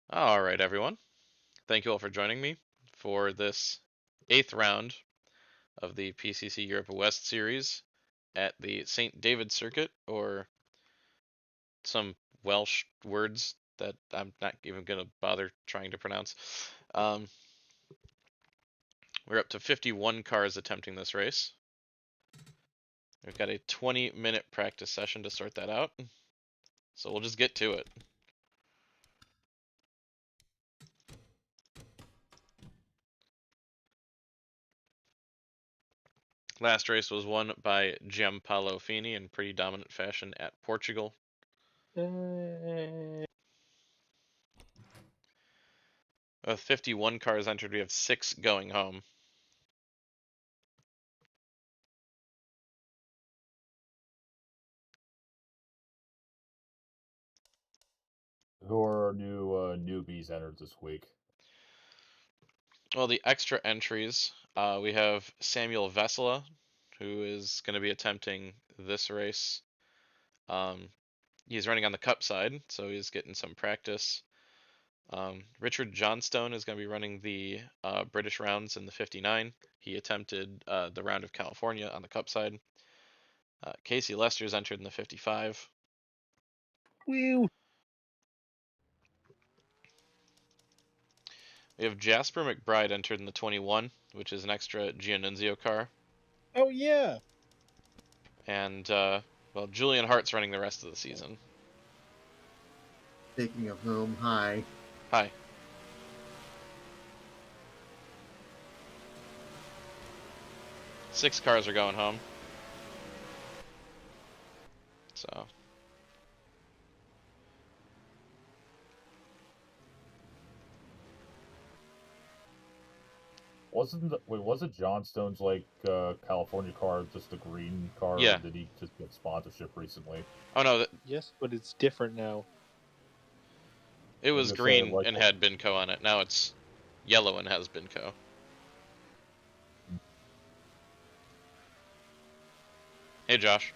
All right, everyone. Thank you all for joining me for this 8th round of the PCC Europe West Series at the St. David Circuit, or some Welsh words that I'm not even going to bother trying to pronounce. Um, we're up to 51 cars attempting this race. We've got a 20-minute practice session to sort that out, so we'll just get to it. Last race was won by Giampaolo Fini in pretty dominant fashion at Portugal. With 51 cars entered, we have 6 going home. Who are new newbies entered this week? Well, the extra entries, we have Samuel Vesela, who is going to be attempting this race. He's running on the Cup side, so he's getting some practice. Richard Johnstone is going to be running the British rounds in the 59. He attempted the Round of California on the Cup side. Casey Lester's entered in the 55. Woo! We have Jasper McBride entered in the 21, which is an extra Giannunzio car. Oh yeah. And well, Julian Hart's running the rest of the season. Speaking of whom, hi. Hi. Six cars are going home. So. Wasn't Johnstone's California car just a green car? Yeah. Or did he just get sponsorship recently? Oh no. Yes, but it's different now. It was green and had Binco on it. Now it's yellow and has Binco. Hey, Josh.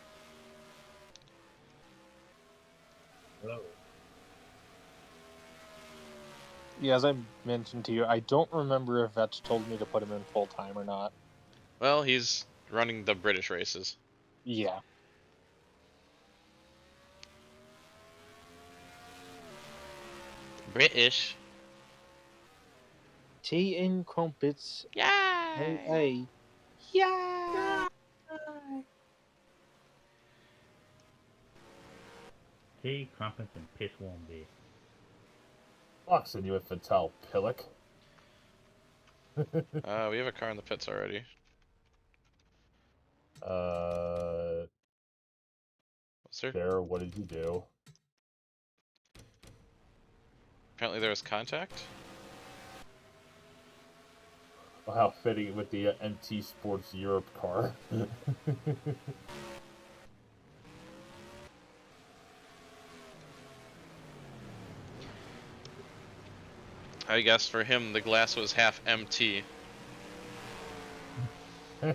Hello. Yeah, as I mentioned to you, I don't remember if Vetch told me to put him in full time or not. Well, he's running the British races. Yeah. British. Tea and crumpets. Yeah. Hey. Yeah. Tea, crumpets, and piss warm beer. Boxing you with Vital Pillock. We have a car in the pits already. There, what did you do? Apparently there was contact. Oh, how fitting with the MT Sports Europe car. I guess for him the glass was half empty. No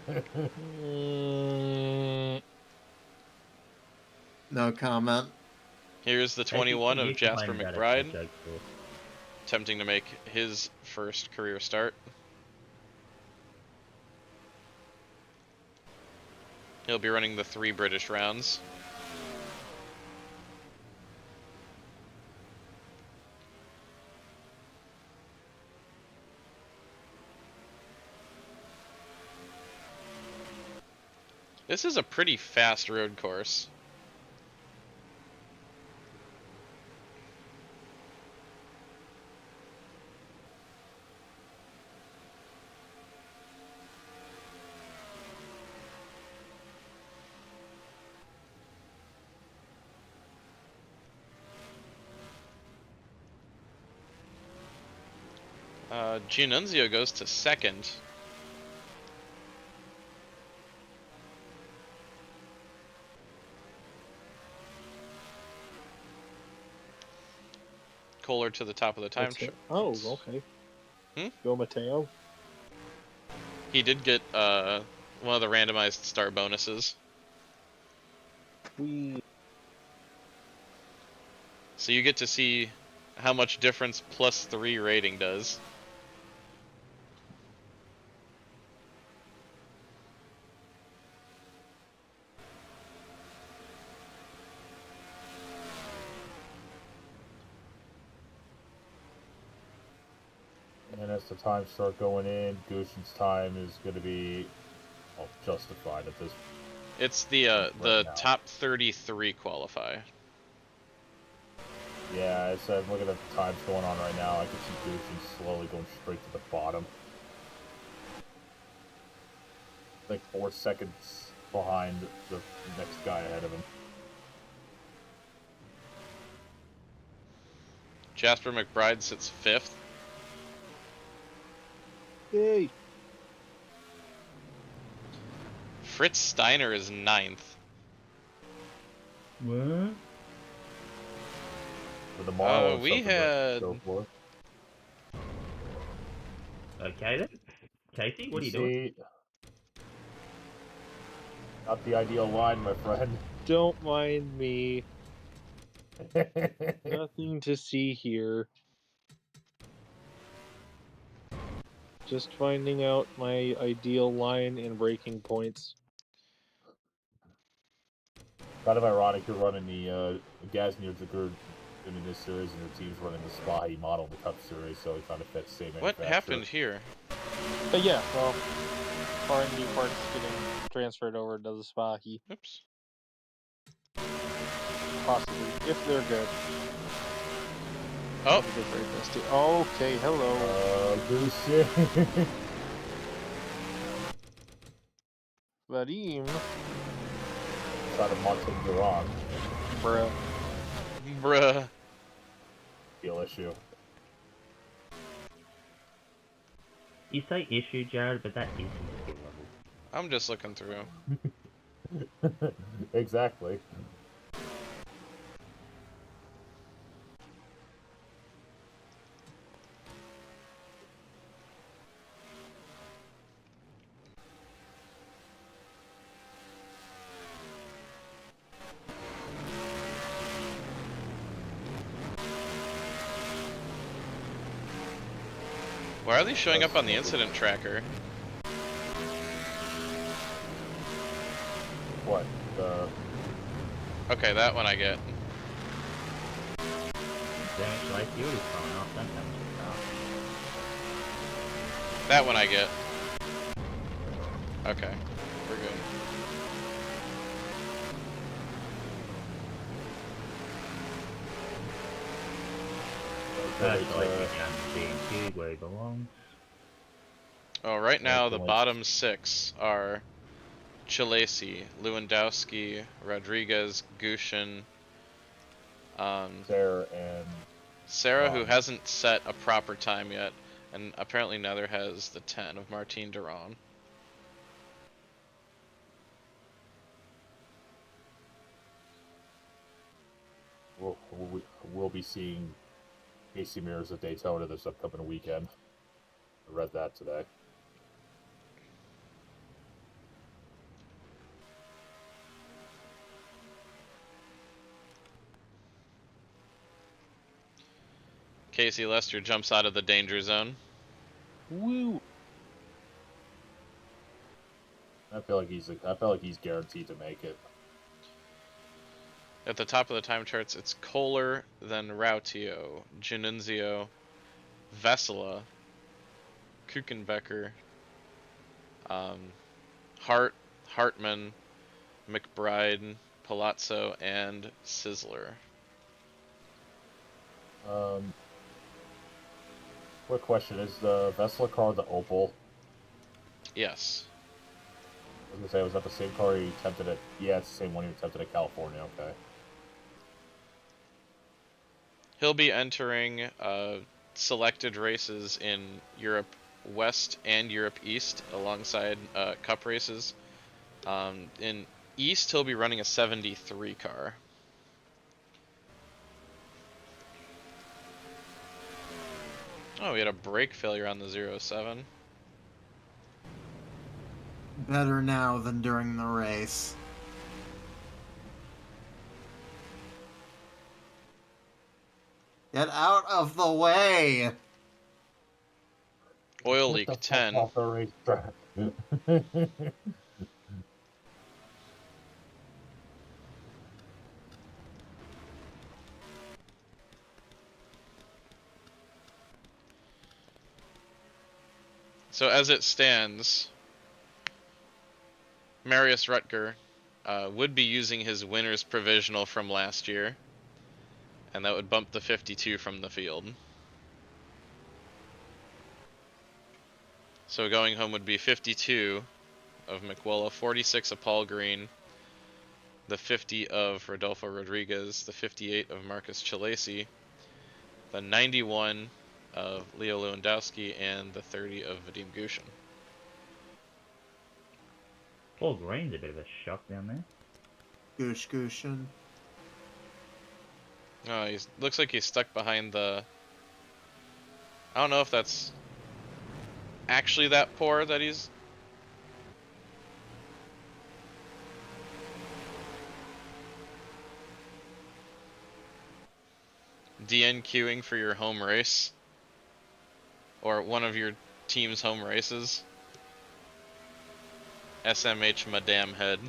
comment. Here's the 21 of Jasper McBride, attempting to make his first career start. He'll be running the 3 British rounds. This is a pretty fast road course. Giannunzio goes to second. Kohler to the top of the time. Oh, okay. Go Mateo. He did get one of the randomized star bonuses. So you get to see how much difference +3 rating does. And as the times start going in, Gushin's time is going to be justified at this. It's the now. top 33 qualify. Yeah, I said, look at the times going on right now. I can see Gushin slowly going straight to the bottom. Like 4 seconds behind the next guy ahead of him. Jasper McBride sits 5th. Yay! Fritz Steiner is 9th. What? With the Marlins, we had... go for. Okay then. Casey, what are you doing? Not the ideal line, my friend. Don't mind me. Nothing to see here. Just finding out my ideal line and breaking points. Kind of ironic you're running the Gazmir Zagur in this series, and your team's running the Spahi model in the Cup Series, so it kind of fits the same What manufacturer. happened here? But yeah, well, R&D parts getting transferred over to the Spahi. Oops. Possibly, if they're good. Oh, Okay, hello. Goose. Vadim. Try to Martin Duran. Bruh. bruh. Deal issue. You say issue, Jared, but that isn't skill level. I'm just looking through. Exactly. Why are they showing up on the incident tracker? What? Okay, that one I get. Damage life fuel is falling off, that damage is off. That one I get. Okay, we're good. That's like down to B&Q where it belongs. Oh, right now the bottom 6 are Chilesi, Lewandowski, Rodriguez, Gushin, Sarah, who hasn't set a proper time yet, and apparently neither has the 10 of Martin Duran. We'll be seeing AC Mirrors at Daytona this upcoming weekend. I read that today. Casey Lester jumps out of the danger zone. Woo! I feel like he's guaranteed to make it. At the top of the time charts, it's Kohler, then Rautio, Genunzio, Vesela, Kuchenbecker, Hartman, McBride, Palazzo, and Sizzler. Quick question, is the Vesela car the Opal? Yes. I was gonna say, was that the same car he attempted at? Yeah, it's the same one he attempted at California, okay. He'll be entering selected races in Europe West and Europe East alongside Cup races. In East, he'll be running a 73 car. Oh, we had a brake failure on the 07. Better now than during the race. Get out of the way! Oil Get leak the fuck 10. off the racetrack. So as it stands, Marius Rutger would be using his winner's provisional from last year, and that would bump the 52 from the field. So going home would be 52 of McWillow, 46 of Paul Green, the 50 of Rodolfo Rodriguez, the 58 of Marcus Chilesi, the 91 of Leo Lewandowski, and the 30 of Vadim Gushin. Paul Green's a bit of a shock down there. Goosh Gooshin. Oh, he looks like he's stuck behind the... I don't know if that's actually that poor that he's... DN queuing for your home race. Or one of your team's home races. SMH Madame Head.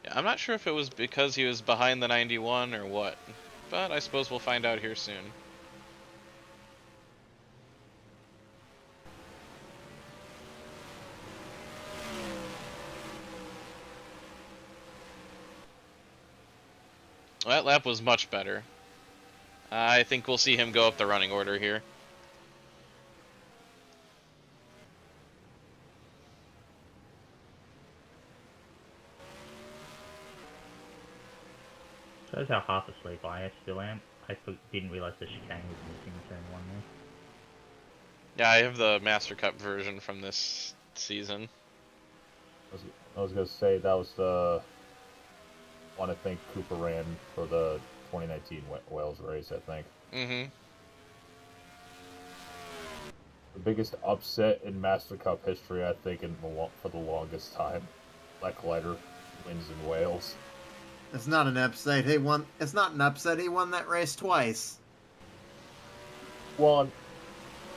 Yeah, I'm not sure if it was because he was behind the 91 or what, but I suppose we'll find out here soon. Well, that lap was much better. I think we'll see him go up the running order here. Shows how half asleep I still am. I didn't realise the chicane was missing in turn 1 there. Yeah, I have the Master Cup version from this season. I was gonna say that was the one I think Cooper ran for the 2019 Wales race, I think. Mm-hmm. The biggest upset in Master Cup history, I think, for the longest time. Leclerc wins in Wales. It's not an upset. He won. It's not an upset. He won that race twice. Well,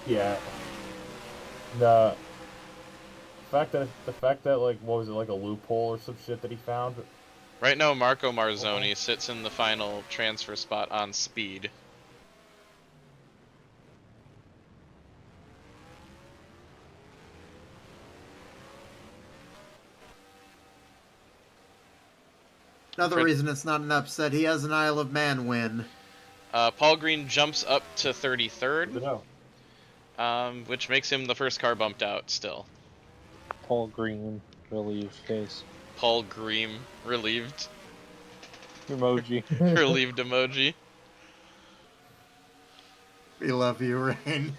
yeah. The fact that like what was it, like a loophole or some shit that he found. Right now, Marco Marzoni sits in the final transfer spot on speed. Another reason it's not an upset. He has an Isle of Man win. Paul Green jumps up to Good to 33rd, know. which makes him the first car bumped out still. Paul Green relieved case. Paul Green relieved. Emoji. Relieved emoji. We love you, Rain.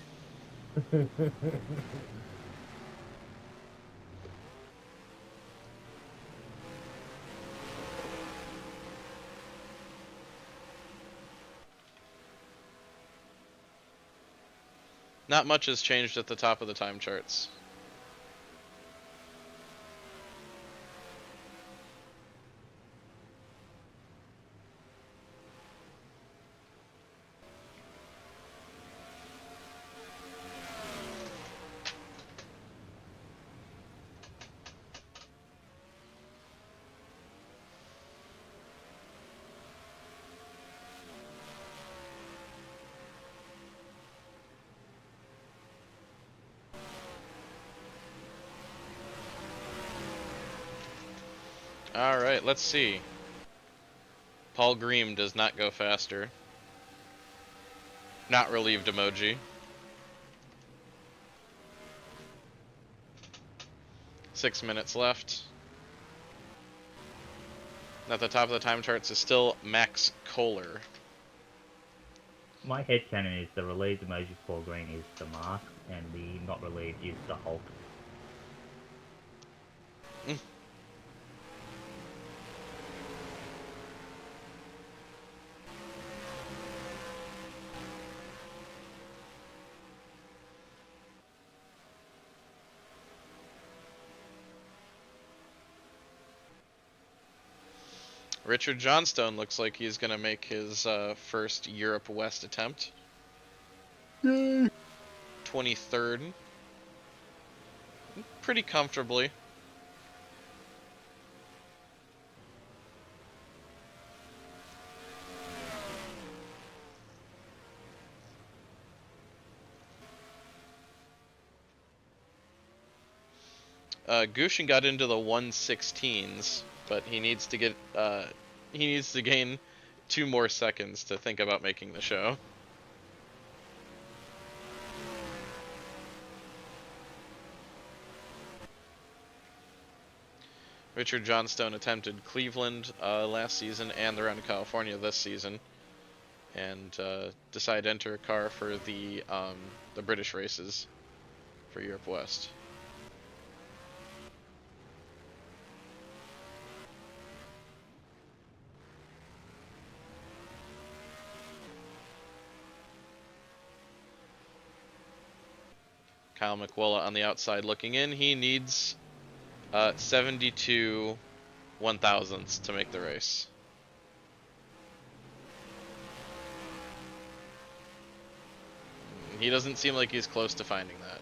Not much has changed at the top of the time charts. Alright, let's see. Paul Green does not go faster. Not relieved emoji. 6 minutes left. At the top of the time charts is still Max Kohler. My headcanon is the relieved emoji for Paul Green is the mask, and the not relieved is the Hulk. Richard Johnstone looks like he's going to make his first Europe West attempt. 23rd. Pretty comfortably. Gushin got into the 116s, but he needs to gain 2 more seconds to think about making the show. Richard Johnstone attempted Cleveland last season and the Round of California this season, and decided to enter a car for the British races for Europe West. Kyle McWilla on the outside looking in. He needs 72 1,000ths to make the race. He doesn't seem like he's close to finding that.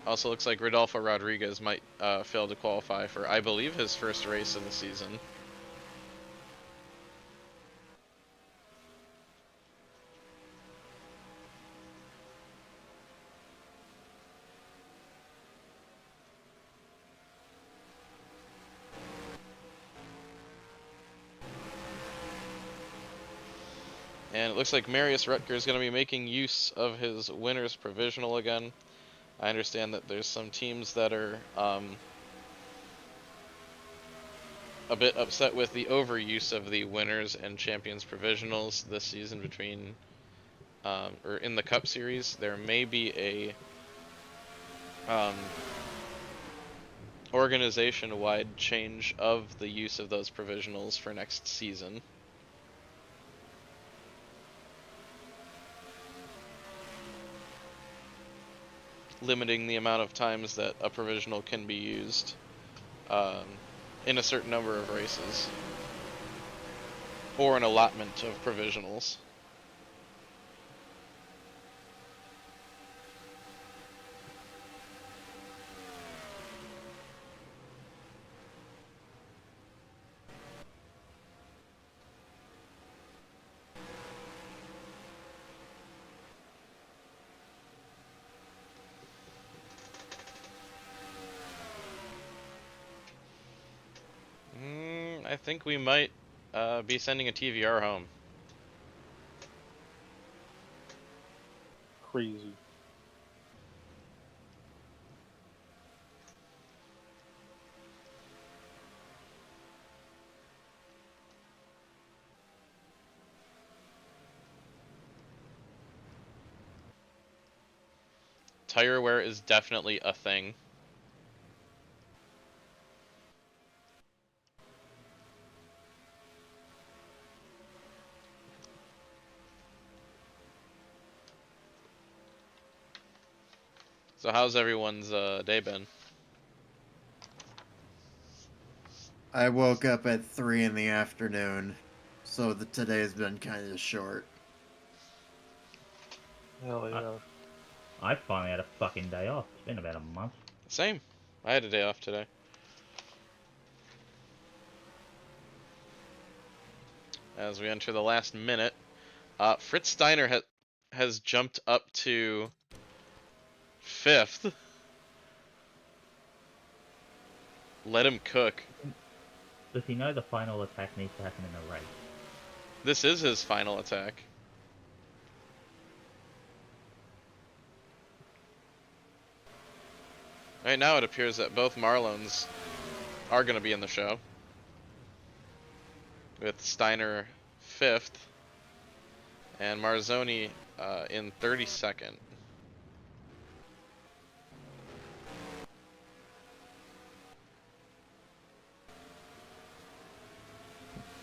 Also looks like Rodolfo Rodriguez might fail to qualify for, I believe, his first race of the season. And it looks like Marius Rutger is going to be making use of his winner's provisional again. I understand that there's some teams that are a bit upset with the overuse of the winners and champions provisionals this season between, or in the Cup Series. There may be a organization-wide change of the use of those provisionals for next season. Limiting the amount of times that a provisional can be used in a certain number of races, or an allotment of provisionals. I think we might be sending a TVR home. Crazy. Tire wear is definitely a thing. So how's everyone's day been? I woke up at 3 in the afternoon, so today's been kind of short. Hell yeah. I finally had a fucking day off. It's been about a month. Same. I had a day off today. As we enter the last minute, Fritz Steiner has jumped up to 5th. Let him cook. Does he know the final attack needs to happen in a race? This is his final attack. Right now it appears that both Marlones are going to be in the show, with Steiner 5th and Marzoni in 32nd.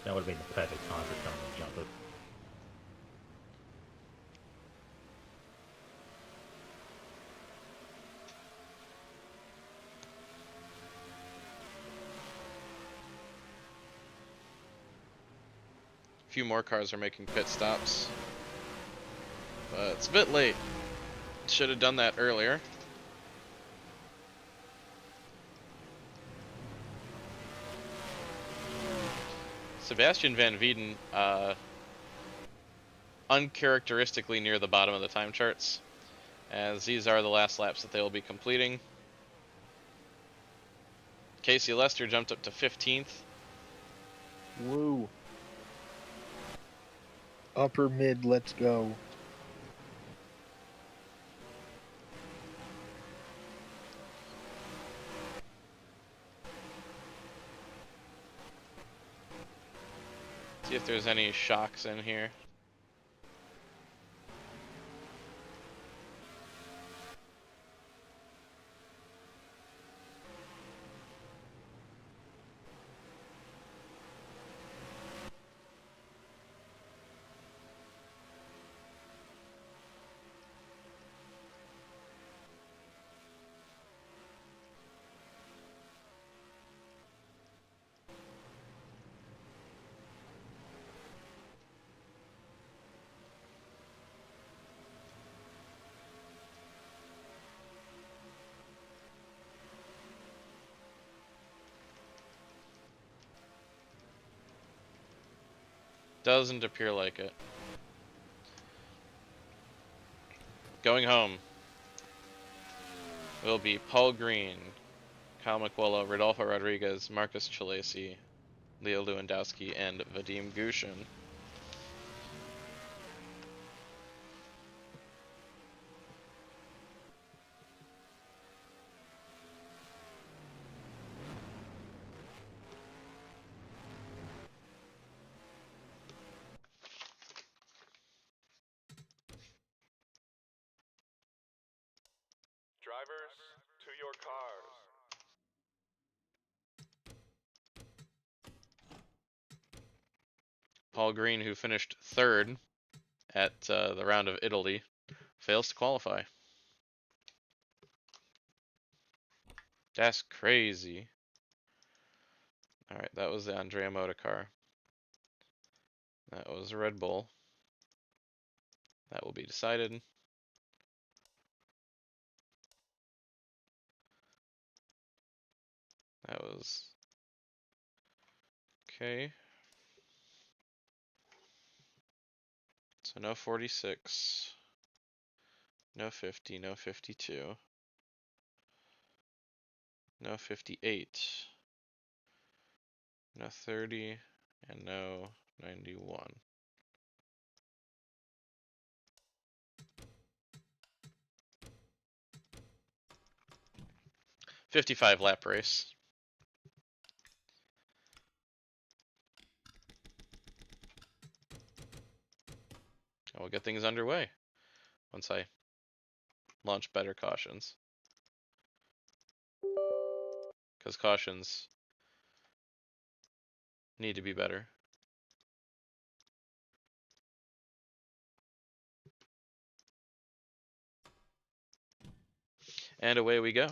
That would have been the perfect time for someone to jump it. few more cars are making pit stops. But it's a bit late. Should have done that earlier. Sebastian Van Vieden, uncharacteristically near the bottom of the time charts, as these are the last laps that they will be completing. Casey Lester jumped up to 15th. Woo. Upper mid, let's go. See if there's any shocks in here. Doesn't appear like it. Going home will be Paul Green, Kyle McWillow, Rodolfo Rodriguez, Marcus Chilesi, Leo Lewandowski, and Vadim Gushin. Drivers, to your cars. Paul Green, who finished third at the Round of Italy, fails to qualify. That's crazy. Alright, that was the Andrea Moda car. That was a Red Bull. That will be decided. That was... okay. So no 46. No 50, no 52. No 58. No 30, and no 91. .55 lap race. And we'll get things underway once I launch better cautions. Because cautions need to be better. And away we go.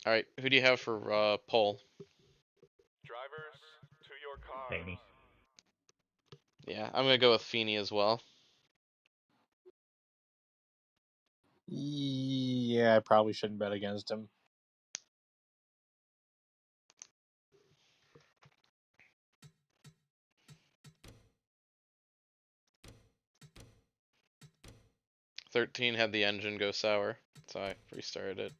All right, who do you have for pole? Drivers, to your cars. Fini. Yeah, I'm gonna go with Fini as well. Yeah, I probably shouldn't bet against him. .13 had the engine go sour, so I restarted it.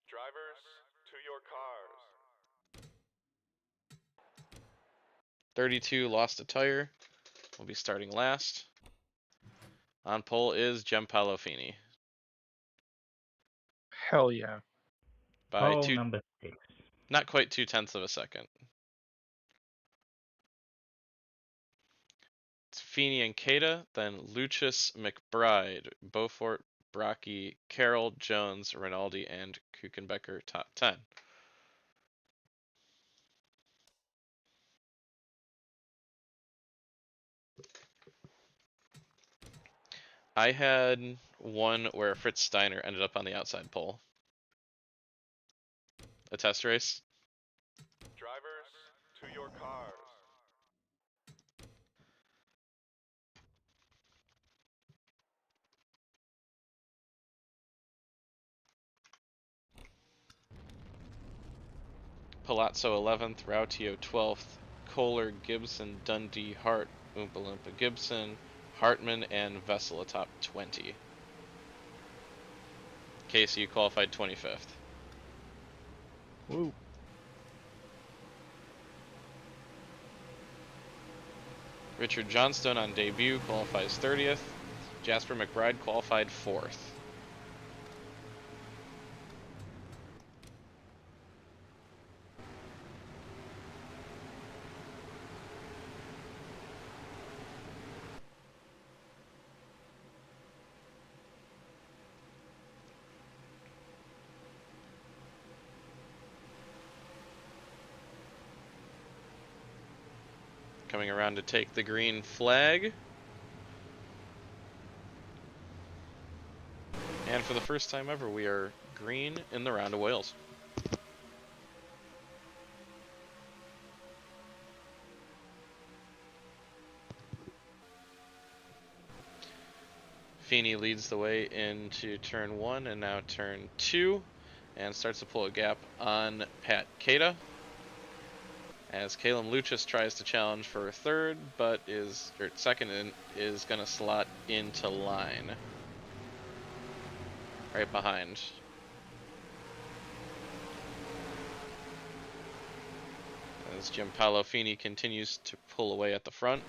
Drivers, to your cars. .32 lost a tire. We'll be starting last. On pole is Giampaolo Fini. Hell yeah. By Oh, number 6. not quite 0.2 of a second. It's Fini and Keita, then Lucius McBride, Beaufort, Brocky, Carroll, Jones, Rinaldi, and Kuchenbecker top 10. I had one where Fritz Steiner ended up on the outside pole. A test race. Drivers, to your cars. Palazzo 11th, Rautio 12th, Kohler, Gibson, Dundee, Hart, Oompa Loompa, Gibson, Hartman, and Vessel atop 20. Casey, you qualified 25th. Woo. Richard Johnstone on debut qualifies 30th. Jasper McBride qualified 4th. Coming around to take the green flag. And for the first time ever, we are green in the Round of Wales. Fini leads the way into turn 1 and now turn 2, and starts to pull a gap on Pat Keita, as Calum Luchas tries to challenge for third, but second and is going to slot into line. Right behind. As Giampaolo Fini continues to pull away at the front.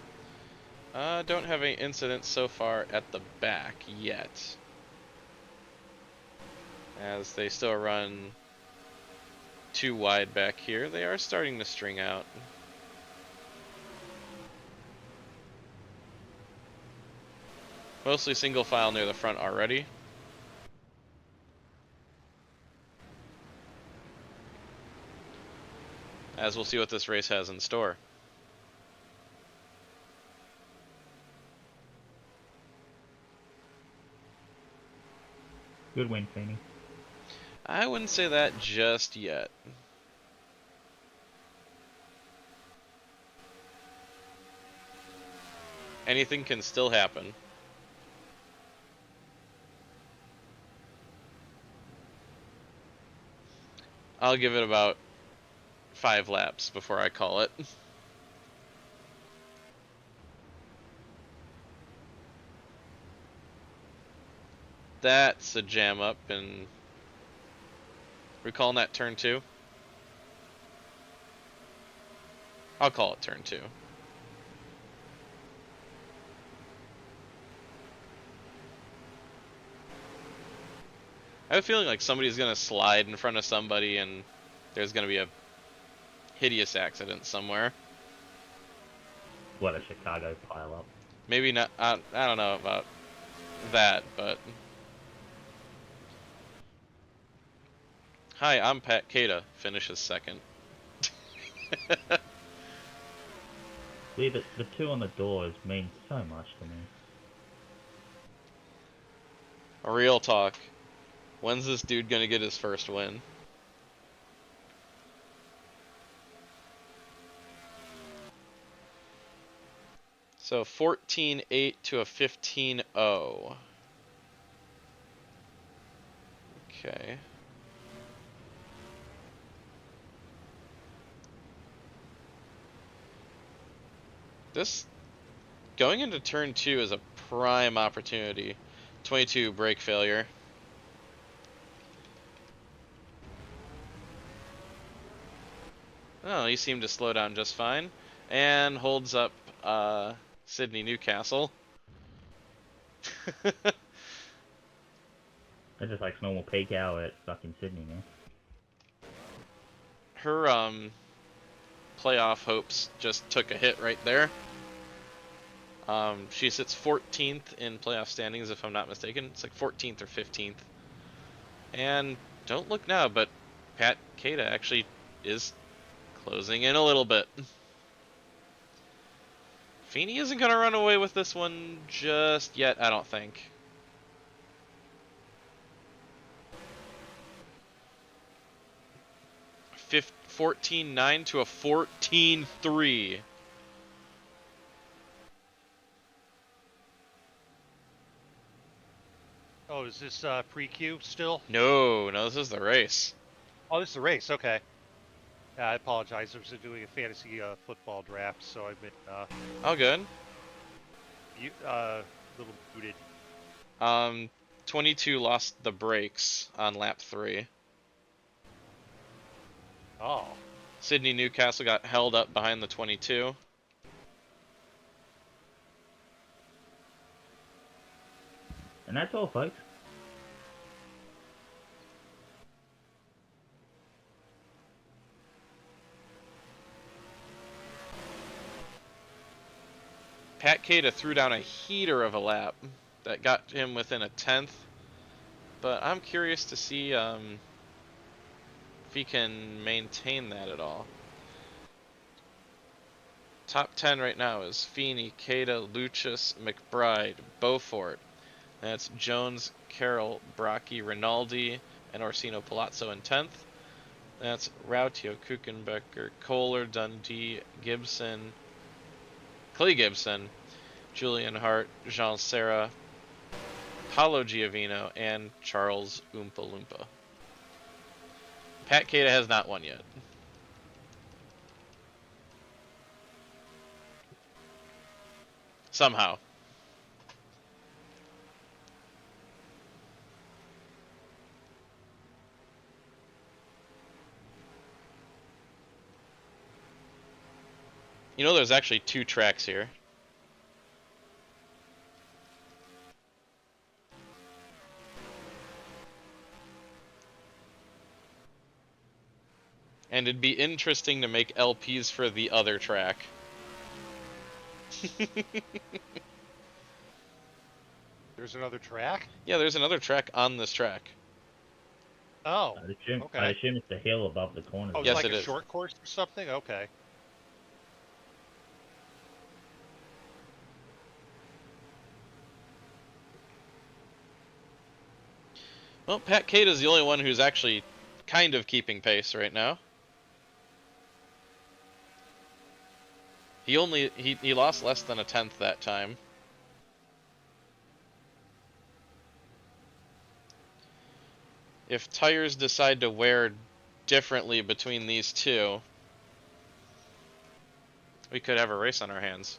Don't have any incidents so far at the back yet, as they still run too wide back here. They are starting to string out. Mostly single file near the front already. As we'll see what this race has in store. Good win, Fini. I wouldn't say that just yet. Anything can still happen. I'll give it about 5 laps before I call it. That's a jam up, and we're calling that turn 2. I'll call it turn 2. I have a feeling like somebody's gonna slide in front of somebody and there's gonna be a hideous accident somewhere. What a Chicago pile-up. Maybe not, I don't know about that, but... Hi, I'm Pat Keita, finishes second. See, the 2 on the doors means so much to me. Real talk. When's this dude gonna get his first win? So 14-8 to a 15-0. Okay. This going into turn 2 is a prime opportunity. 22 brake failure. Oh, he seemed to slow down just fine and holds up Sydney Newcastle. That just like normal peak hour at fucking Sydney, man. Her playoff hopes just took a hit right there. She sits 14th in playoff standings, if I'm not mistaken. It's like 14th or 15th. And don't look now, but Pat Keita actually is closing in a little bit. Fini isn't going to run away with this one just yet, I don't think. 14.9 to a 14.3. Oh, is this pre-Q still? No, this is the race. Oh, this is the race. Okay. Yeah, I apologize. I was doing a fantasy football draft, so I've been Oh, good. a little muted. 22 lost the brakes on lap 3. Oh. Sydney Newcastle got held up behind the 22. And that's all, folks. Pat Cada threw down a heater of a lap that got him within a 10th. But I'm curious to see if he can maintain that at all. Top 10 right now is Fini, Cada, Lucius, McBride, Beaufort. That's Jones, Carroll, Brockie, Rinaldi, and Orsino Palazzo in 10th. That's Rautio, Kuchenbecker, Kohler, Dundee, Gibson, Clay Gibson, Julian Hart, Jean Serra, Paolo Giovino, and Charles Oompa Loompa. Pat Cada has not won yet. Somehow. You know, there's actually 2 tracks here. And it'd be interesting to make LPs for the other track. There's another track? Yeah, there's another track on this track. Oh. I Okay. assume it's the hill above the corner. Oh, it's Yes, like it a is. short course or something? Okay. Well, Pat Cada's the only one who's actually kind of keeping pace right now. He lost less than a 10th that time. If tires decide to wear differently between these two, we could have a race on our hands.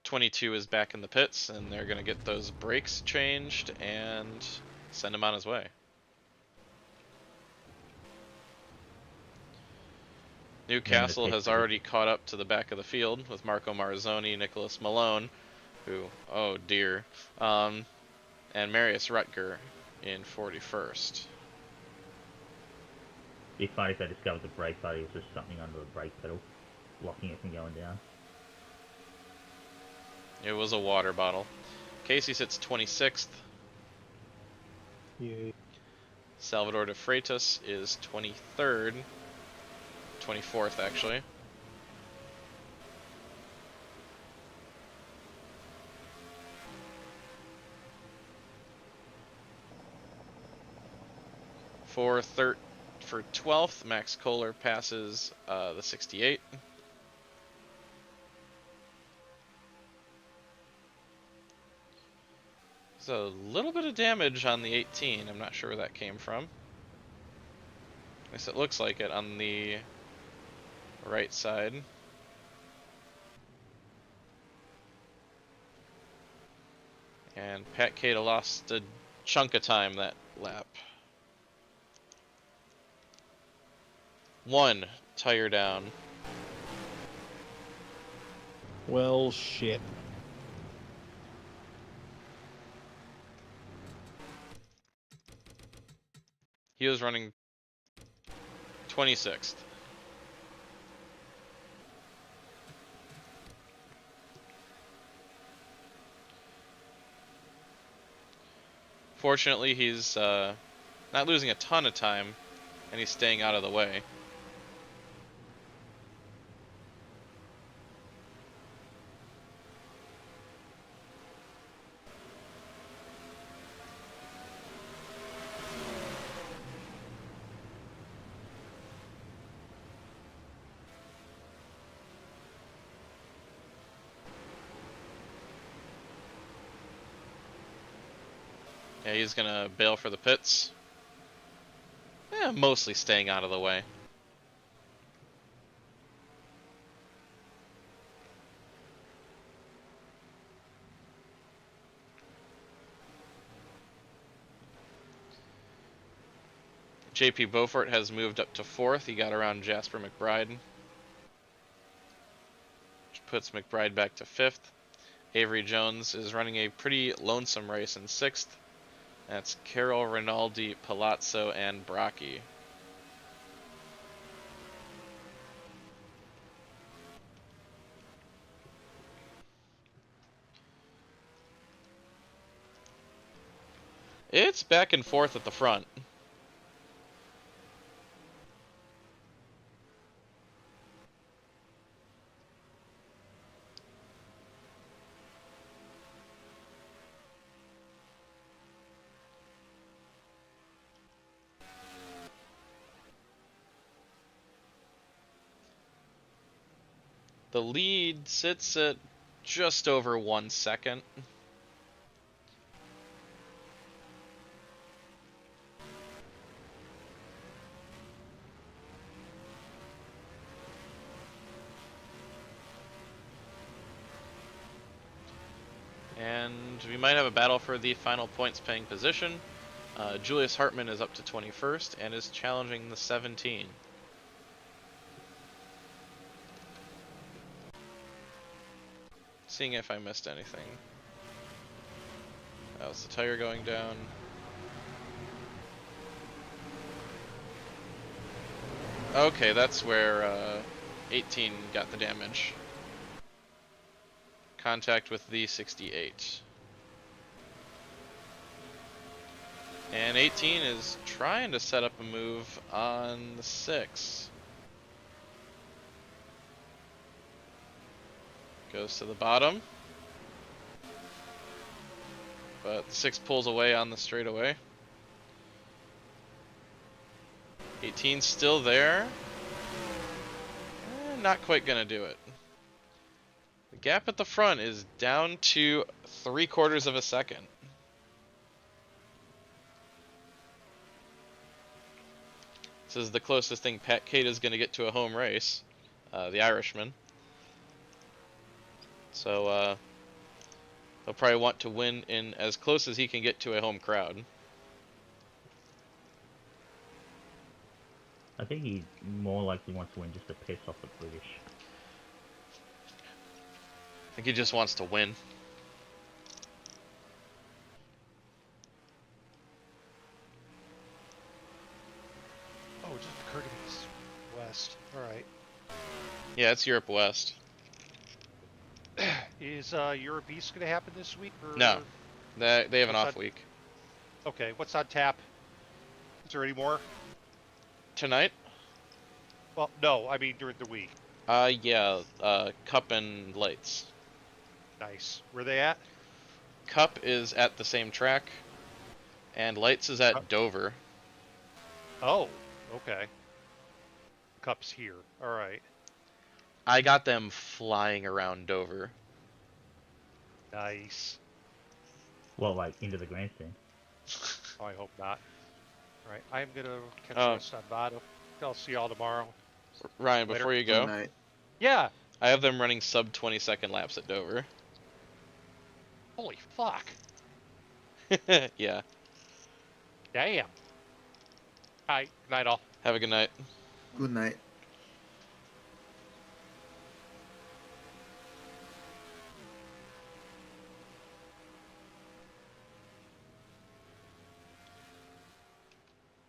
'22 is back in the pits, and they're gonna get those brakes changed and send him on his way. Newcastle has already caught up to the back of the field with Marco Marzoni, Nicholas Malone, who, oh dear, and Marius Rutger in 41st. Be funny if they discovered the brake party was just something under the brake pedal, blocking it from going down. It was a water bottle. Casey sits 26th. Yeah. Salvador de Freitas is 23rd. 24th, actually. For 12th, Max Kohler passes the 68. So a little bit of damage on the 18. I'm not sure where that came from. At least it looks like it on the right side. And Pat Cada lost a chunk of time that lap. 1 tire down. Well, shit. He was running 26th. Fortunately, he's not losing a ton of time, and he's staying out of the way. Yeah, he's gonna bail for the pits. Mostly staying out of the way. JP Beaufort has moved up to 4th. He got around Jasper McBride, which puts McBride back to 5th. Avery Jones is running a pretty lonesome race in 6th. That's Carol, Rinaldi, Palazzo, and Brocchi. It's back and forth at the front. The lead sits at just over 1 second. And we might have a battle for the final points paying position. Julius Hartman is up to 21st and is challenging the 17. Seeing if I missed anything. That was the tire going down. Okay, that's where 18 got the damage. Contact with the 68. And 18 is trying to set up a move on the 6. Goes to the bottom. But the 6 pulls away on the straightaway. 18's still there. Not quite gonna do it. The gap at the front is down to 3/4 of a second. This is the closest thing Pat Cade is gonna get to a home race, the Irishman. So he'll probably want to win in as close as he can get to a home crowd. I think he more likely wants to win just to piss off the British. I think he just wants to win. Oh, it just occurred to me it's west. Alright. Yeah, it's Europe West. Is Europe East going to happen this week? Or... No, they have an What's off that? week. Okay, what's on tap? Is there any more? Tonight? Well, no, I mean during the week. Yeah, Cup and Lights. Nice. Where they at? Cup is at the same track, and Lights is at Dover. Oh, okay. Cup's here. Alright. I got them flying around Dover. Nice. Well, like, into the grandstand. Oh, I hope not. Alright, I'm going to catch us on Vado. I'll see y'all tomorrow. Ryan, Later. before you Good go, night. Yeah! I have them running sub 20-second laps at Dover. Holy fuck. Yeah. Damn. Alright, good night all. Have a good night. Good night.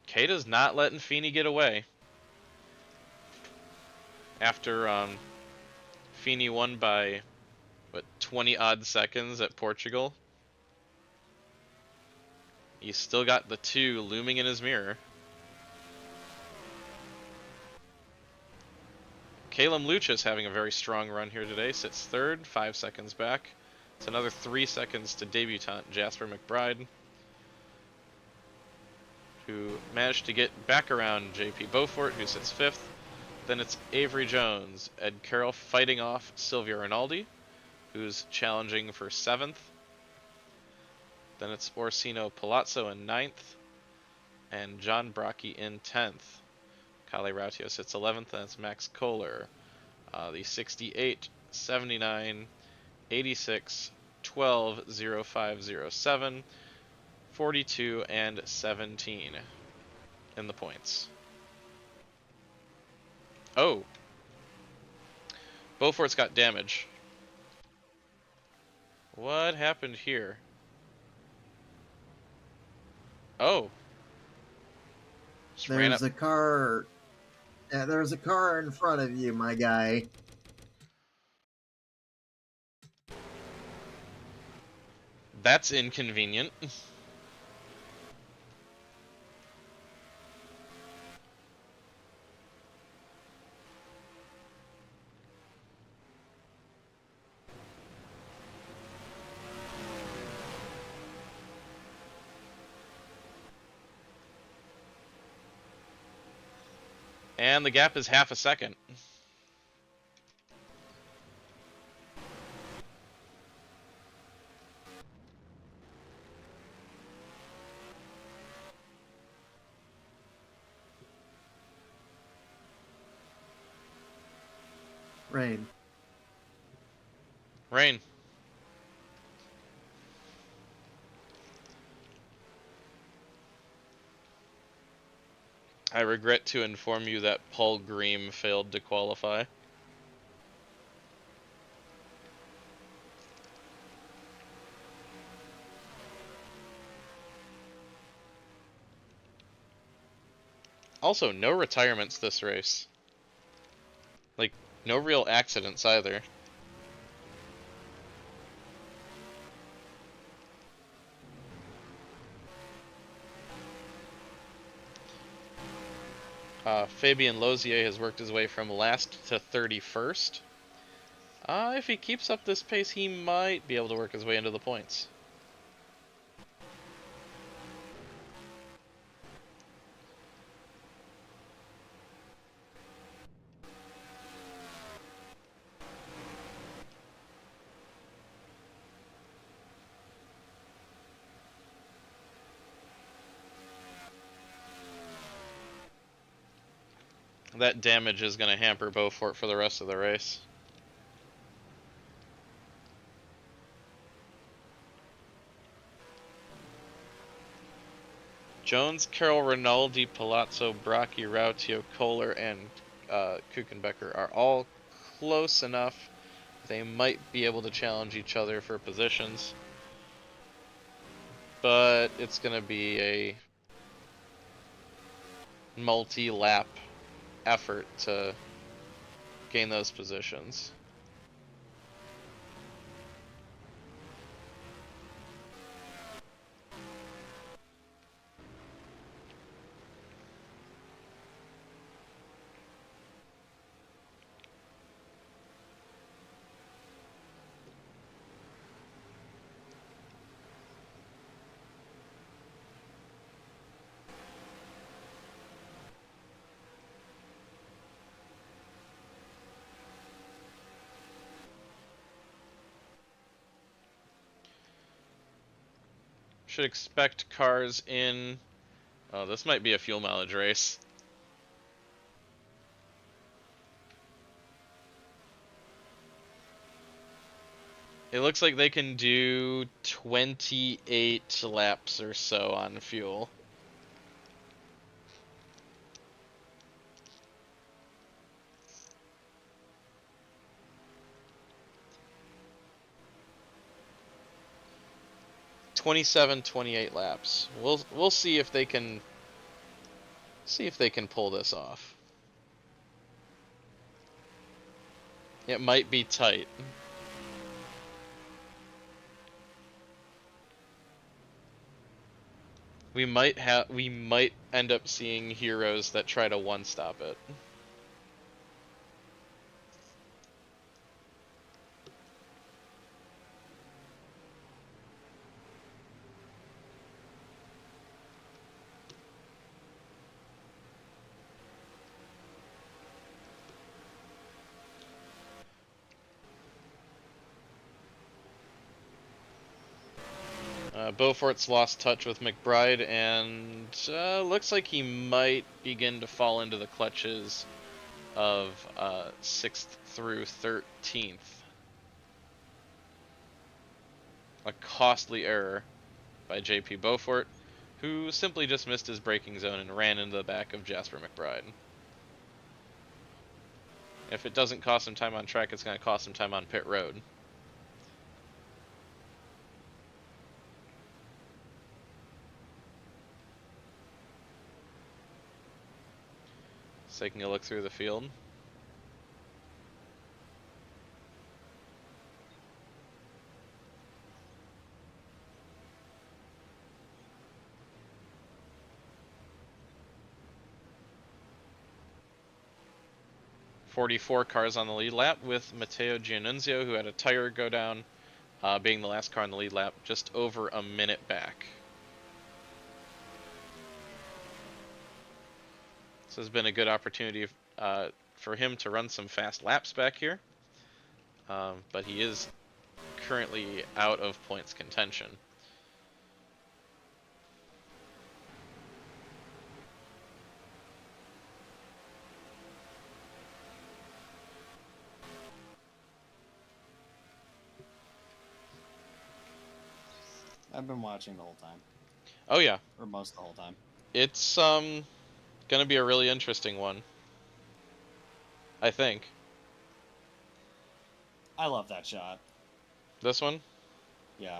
Kata's not letting Fini get away. After Fini won by, what, 20-odd seconds at Portugal. He's still got the 2 looming in his mirror. Caleb Lucha's having a very strong run here today. Sits 3rd, 5 seconds back. It's another 3 seconds to debutant Jasper McBride, who managed to get back around JP Beaufort, who sits 5th. Then it's Avery Jones, Ed Carroll fighting off Silvio Rinaldi, who's challenging for 7th. Then it's Orsino Palazzo in 9th, and John Brockie in 10th. Kale Rautio sits 11th, and it's Max Kohler. The 68, 79, 86, 12, 05, 07, 42, and 17 in the points. Oh! Beaufort's got damage. What happened here? Oh. Just ran up. There's a car. Yeah, there's a car in front of you, my guy. That's inconvenient. And the gap is half a second. Rain. Rain. I regret to inform you that Paul Greem failed to qualify. Also, no retirements this race. Like, no real accidents either. Fabien Lozier has worked his way from last to 31st. If he keeps up this pace, he might be able to work his way into the points. That damage is going to hamper Beaufort for the rest of the race. Jones, Carroll, Rinaldi, Palazzo, Brockie, Rautio, Kohler, and Kuchenbecker are all close enough. They might be able to challenge each other for positions. But it's going to be a multi-lap effort to gain those positions. Should expect cars in... Oh, this might be a fuel mileage race. It looks like they can do 28 laps or so on fuel. (27-28 laps. We'll see if they can pull this off. It might be tight. We might end up seeing heroes that try to one-stop it. Beaufort's lost touch with McBride, and looks like he might begin to fall into the clutches of 6th through 13th. A costly error by JP Beaufort, who simply just missed his braking zone and ran into the back of Jasper McBride. If it doesn't cost him time on track, it's going to cost him time on pit road. Just taking a look through the field. .44 cars on the lead lap, with Matteo Giannunzio, who had a tire go down, being the last car on the lead lap, just over a minute back. This has been a good opportunity for him to run some fast laps back here, but he is currently out of points contention. I've been watching the whole time. Oh yeah. Or most of the whole time. It's gonna be a really interesting one, I think. I love that shot. This one? Yeah.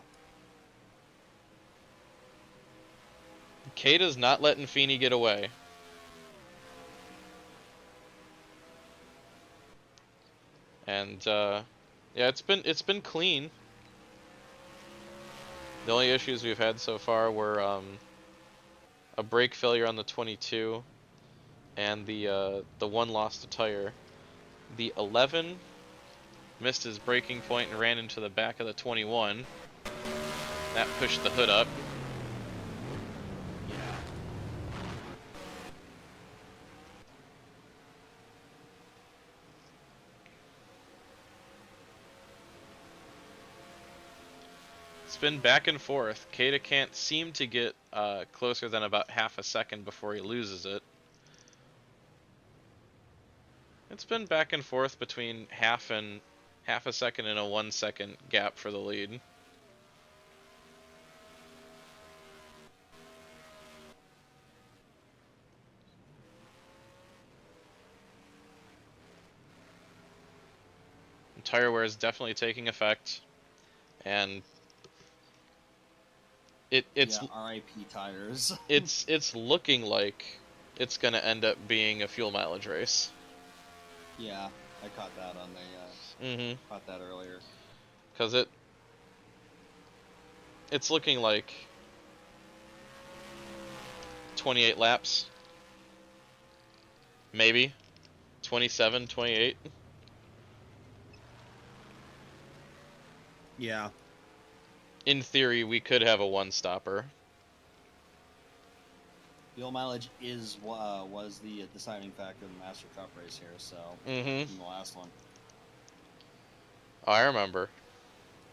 Keita's not letting Fini get away. And yeah, it's been clean. The only issues we've had so far were a brake failure on the 22 and the one lost a tire. The 11 missed his braking point and ran into the back of the 21. That pushed the hood up. It's been back and forth. Keita can't seem to get closer than about half a second before he loses it. It's been back and forth between half a second and a 1 second gap for the lead. And tire wear is definitely taking effect, and it's RIP tires. it's looking like it's gonna end up being a fuel mileage race. Yeah, I caught that on the caught that earlier. Cause it's looking like 28 laps, maybe 27, 28. Yeah. In theory, we could have a one-stopper. Fuel mileage was the deciding factor in the Master Cup race here, so Mm-hmm. in the last one. Oh, I remember.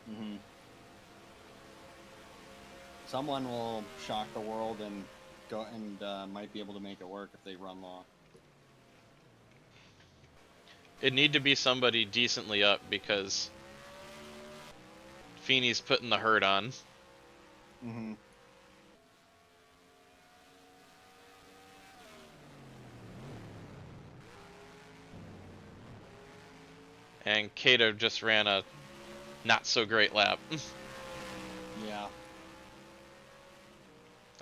Mm-hmm. Someone will shock the world and go and might be able to make it work if they run long. It'd need to be somebody decently up because Fini's putting the hurt on. Mm-hmm. And Keita just ran a not so great lap. Yeah.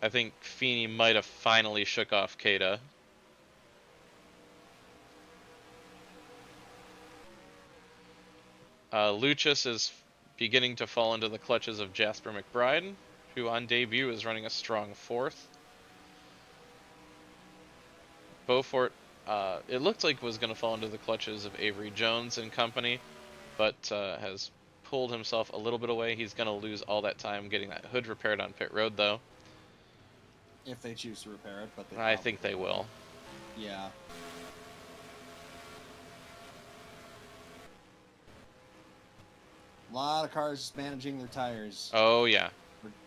I think Fini might have finally shook off Keita. Lucius is beginning to fall into the clutches of Jasper McBride, who on debut is running a strong 4th. Beaufort, it looked like was going to fall into the clutches of Avery Jones and company, but has pulled himself a little bit away. He's going to lose all that time getting that hood repaired on pit road, though. If they choose to repair it, but I think they will. Yeah. A lot of cars just managing their tires. Oh, yeah.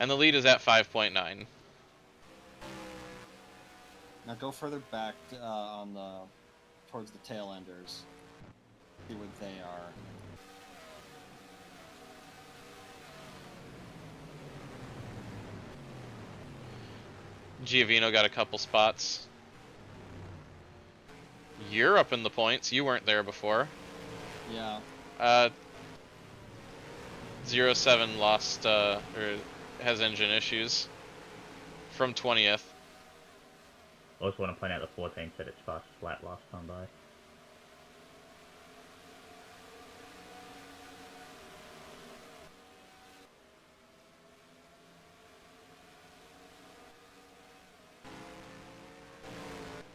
And the lead is at 5.9. Now go further back towards the tail enders. See where they are. Giovino got a couple spots. You're up in the points. You weren't there before. Yeah. 07 lost, or has engine issues from 20th. I also want to point out the 14 said its fastest lap last time by.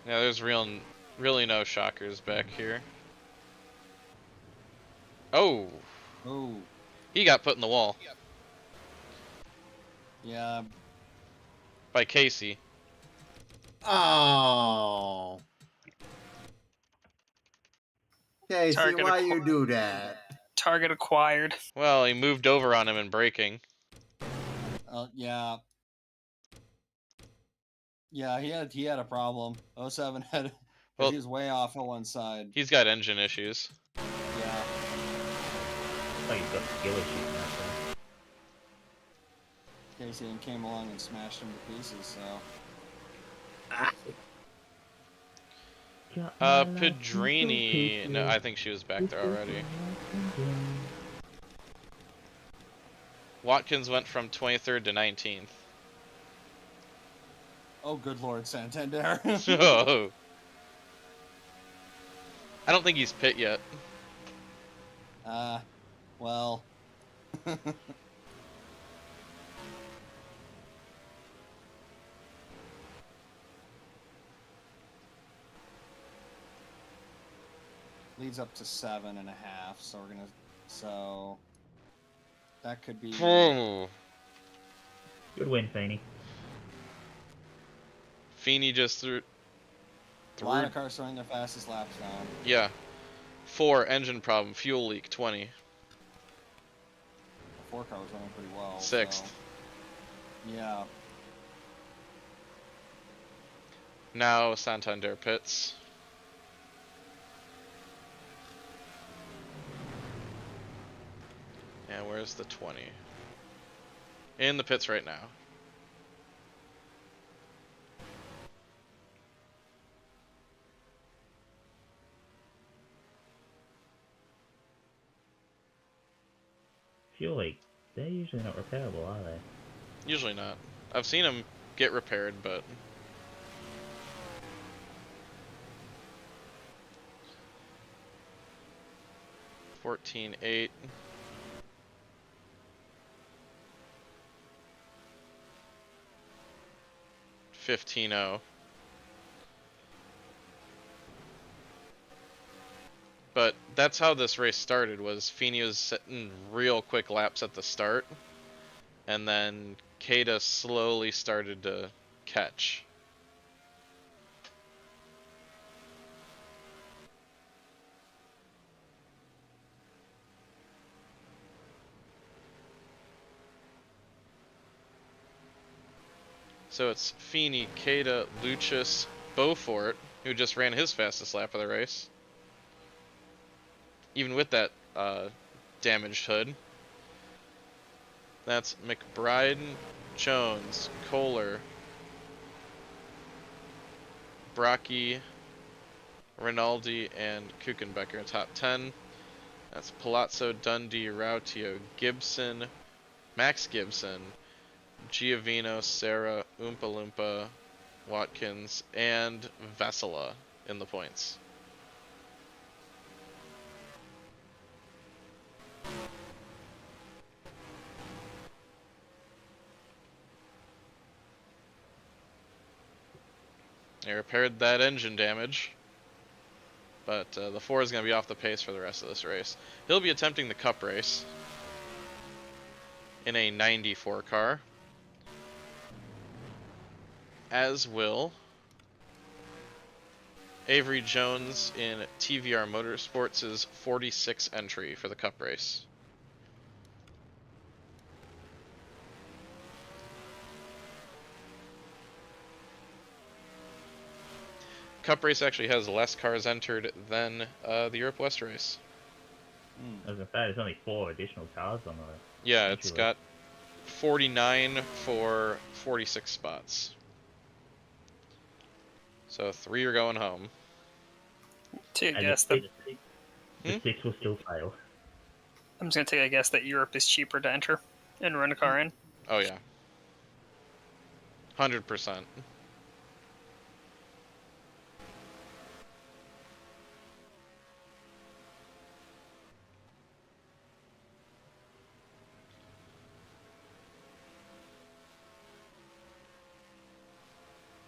Yeah, there's really no shockers back here. Oh, Oh. he got put in the wall Yeah. by Casey. Oh. Casey, Target why you do that? Target acquired. Well, he moved over on him in braking. Yeah. Yeah, he had a problem. 07 had. Well, he was way off on one side. He's got engine issues. Yeah. Oh, he's got skill issues now, so. Casey then came along and smashed him to pieces. So. Pedrini. No, I think she was back there already. Watkins went from 23rd to 19th. Oh, good Lord, Santander. Oh. I don't think he's pit yet. Well. Leads up to 7.5, so we're gonna. So. That could be. Oh. Good win, Fini. Fini just threw. A lot of cars throwing their fastest laps down. Yeah. 4, engine problem, fuel leak, 20. The 4 car was running pretty well. 6th. So, yeah. Now Santander pits. And where's the 20? In the pits right now. Fuel leak. They're usually not repairable, are they? Usually not. I've seen them get repaired, but... $14.8. $15.0. But that's how this race started, was Fini was setting real quick laps at the start, and then Keita slowly started to catch. So it's Fini, Keita, Lucius, Beaufort, who just ran his fastest lap of the race. Even with that damaged hood. That's McBride, Jones, Kohler, Brockie, Rinaldi, and Kuchenbecker in top 10. That's Palazzo, Dundee, Rautio, Gibson, Max Gibson, Giovino, Serra, Oompa Loompa, Watkins, and Vesela in the points. They repaired that engine damage, but the 4 is going to be off the pace for the rest of this race. He'll be attempting the Cup race in a 94 car, as will Avery Jones in TVR Motorsports' 46 entry for the Cup race. Cup race actually has less cars entered than the Europe West race. I was gonna say there's only 4 additional cars on the. Yeah, entry it's list. got 49 for 46 spots. So 3 are going home. Take a And guess the that the 6 will still fail. I'm just gonna take a guess that Europe is cheaper to enter and run a car in. Oh yeah. 100%.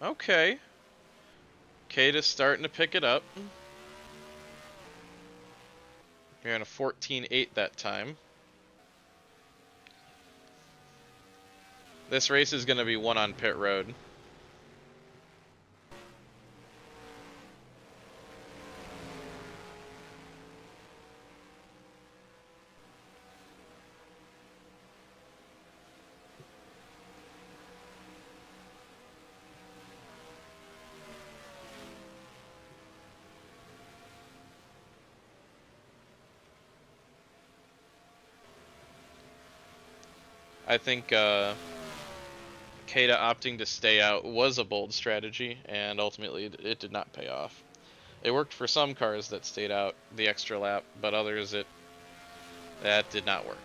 Okay. Kate is starting to pick it up. You're on a 14-8 that time. This race is going to be won on pit road. I think Keita opting to stay out was a bold strategy, and ultimately it did not pay off. It worked for some cars that stayed out the extra lap, but others that did not work.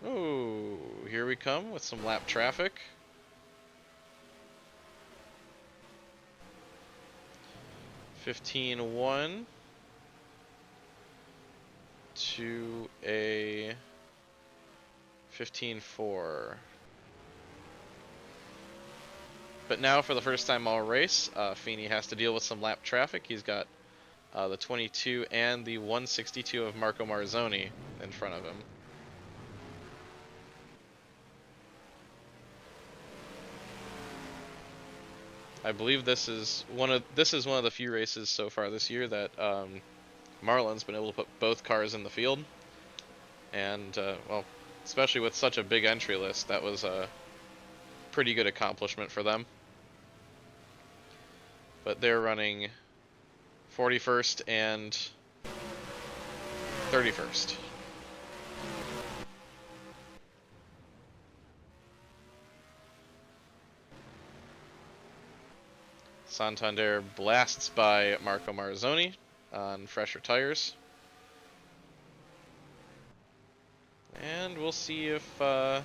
Oh, here we come with some lap traffic. (15.1) to a 15.4. But now, for the first time all race, Fini has to deal with some lap traffic. He's got the 22 and the 162 of Marco Marzoni in front of him. I believe this is one of the few races so far this year that Marlin's been able to put both cars in the field, and well, especially with such a big entry list, that was a pretty good accomplishment for them. But they're running 41st and 31st. Santander blasts by Marco Marzoni on fresher tires. And we'll see if... okay,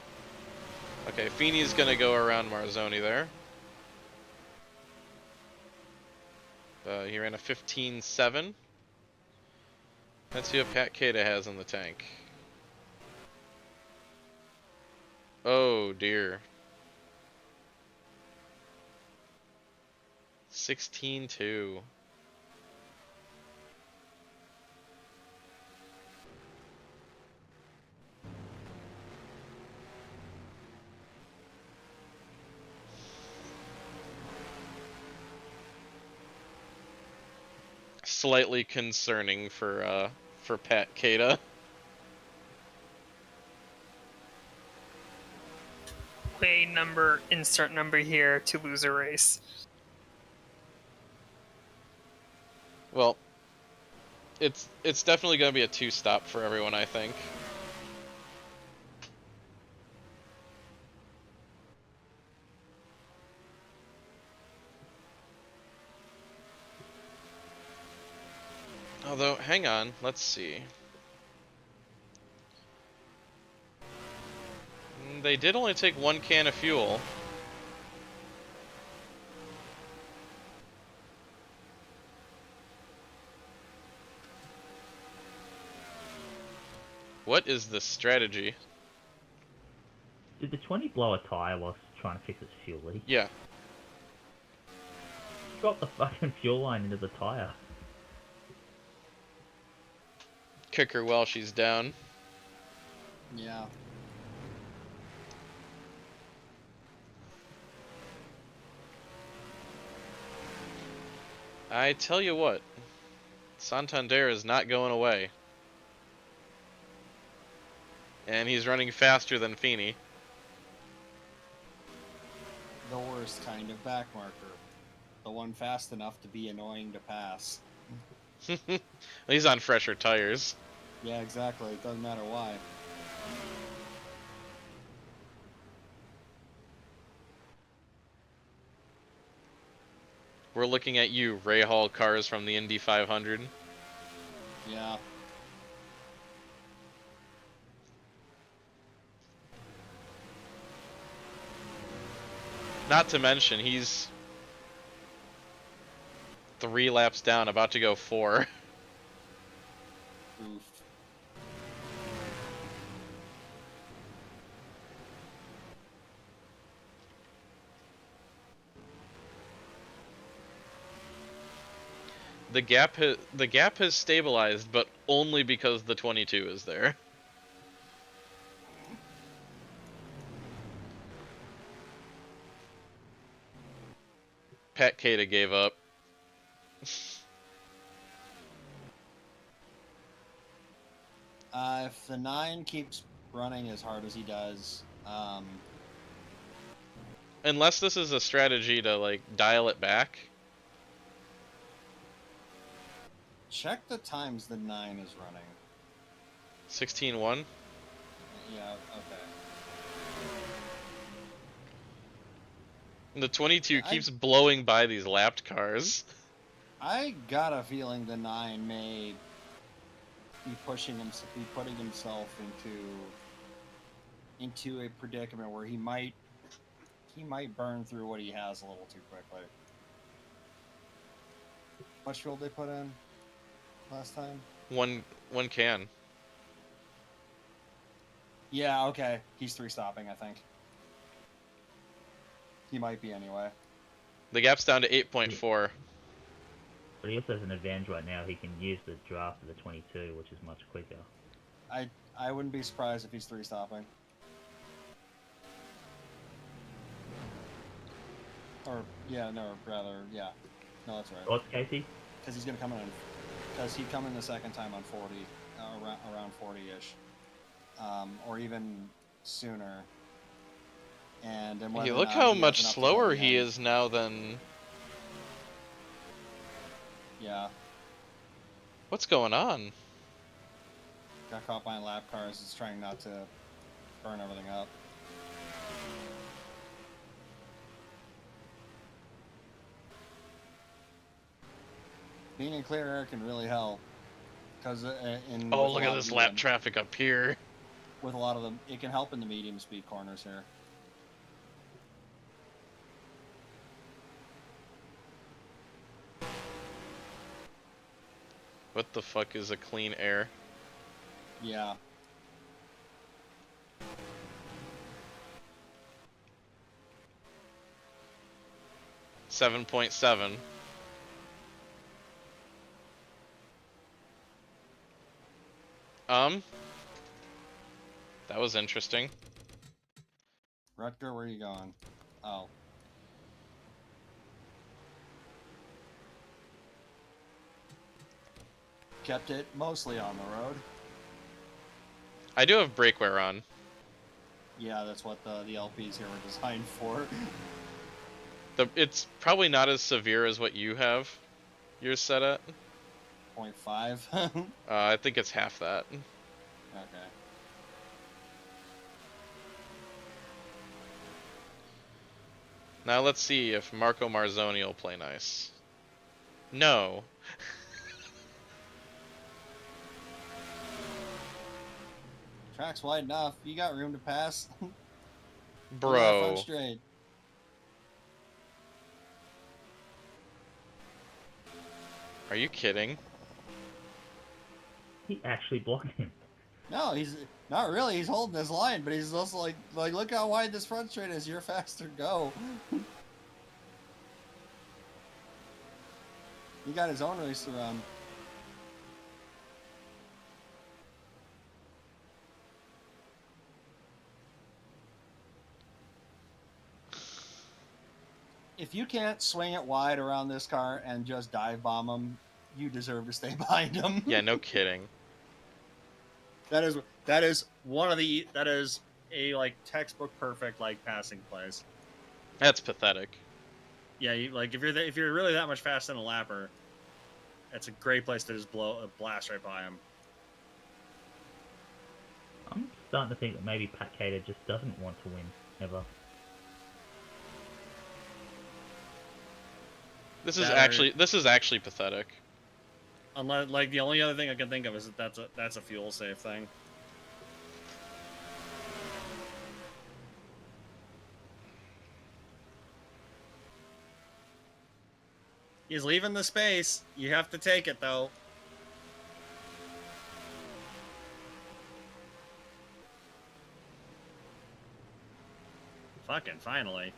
Fini's going to go around Marzoni there. He ran a 15.7. Let's see what Pat Keita has in the tank. Oh dear. 16.2. Slightly concerning for Pat Keita. Way number, insert number here to lose a race. Well, it's definitely going to be a 2-stop for everyone, I think. Although, hang on, let's see. They did only take 1 can of fuel. What is the strategy? Did the 20 blow a tyre whilst trying to fix its fuel leak? Yeah. Drop the fucking fuel line into the tyre. Kick her while she's down. Yeah. I tell you what, Santander is not going away. And he's running faster than Fini. worst kind of back marker. The one fast enough to be annoying to pass. He's on fresher tires. Yeah, exactly. It doesn't matter why. We're looking at you, Ray Hall cars from the Indy 500. Yeah. Not to mention, he's 3 laps down, about to go 4. Oof. The gap has stabilized, but only because the 22 is there. Pat Kata gave up. If the 9 keeps running as hard as he does, Unless this is a strategy to like dial it back. check the times the 9 is running. 16-1. Yeah, okay. The 22 I- keeps blowing by these lapped cars. I got a feeling the 9 may be putting himself into a predicament where he might burn through what he has a little too quickly. How much fuel they put in last time? One can. Yeah, okay. He's 3 stopping, I think. He might be anyway. The gap's down to 8.4. But he also has an advantage right now. He can use the draft of the 22, which is much quicker. I wouldn't be surprised if he's 3 stopping. Or yeah, no, rather yeah. No, that's right. What's Casey? Because he's gonna come in. Because he'd come in the second time on 40, around 40-ish, or even sooner. And then Hey, whether or look not how he has much enough to slower go he again. is now than... Yeah, What's going on? got caught by lap cars. Is trying not to burn everything up. Being in clear air can really help. Because Oh, look at this lap traffic up here. with a lot of them, it can help in the medium speed corners here. What the fuck is a clean air? Yeah. Seven 7.7. That was interesting. Rutger, where are you going? Oh. Kept it mostly on the road. I do have brake wear on. Yeah, that's what the LPs here were designed for. It's probably not as severe as what you have yours set at. 0.5. I think it's half that. Okay. Now let's see if Marco Marzoni will play nice. No. Track's wide enough. You got room to pass. Bro. Front straight. Are you kidding? He actually blocked him. No, he's not really. He's holding his line, but he's also like look how wide this front straight is. You're faster. Go. He got his own race to run. If you can't swing it wide around this car and just dive bomb him, you deserve to stay behind him. Yeah, no kidding. That is one of the that is a like textbook perfect like passing plays. That's pathetic. Yeah, like if you're really that much faster than a lapper, that's a great place to just blast right by him. I'm starting to think that maybe Pat Cater just doesn't want to win ever. This is actually pathetic. Unless, like, the only other thing I can think of is that that's a fuel save thing. He's leaving the space. You have to take it, though. Fucking finally.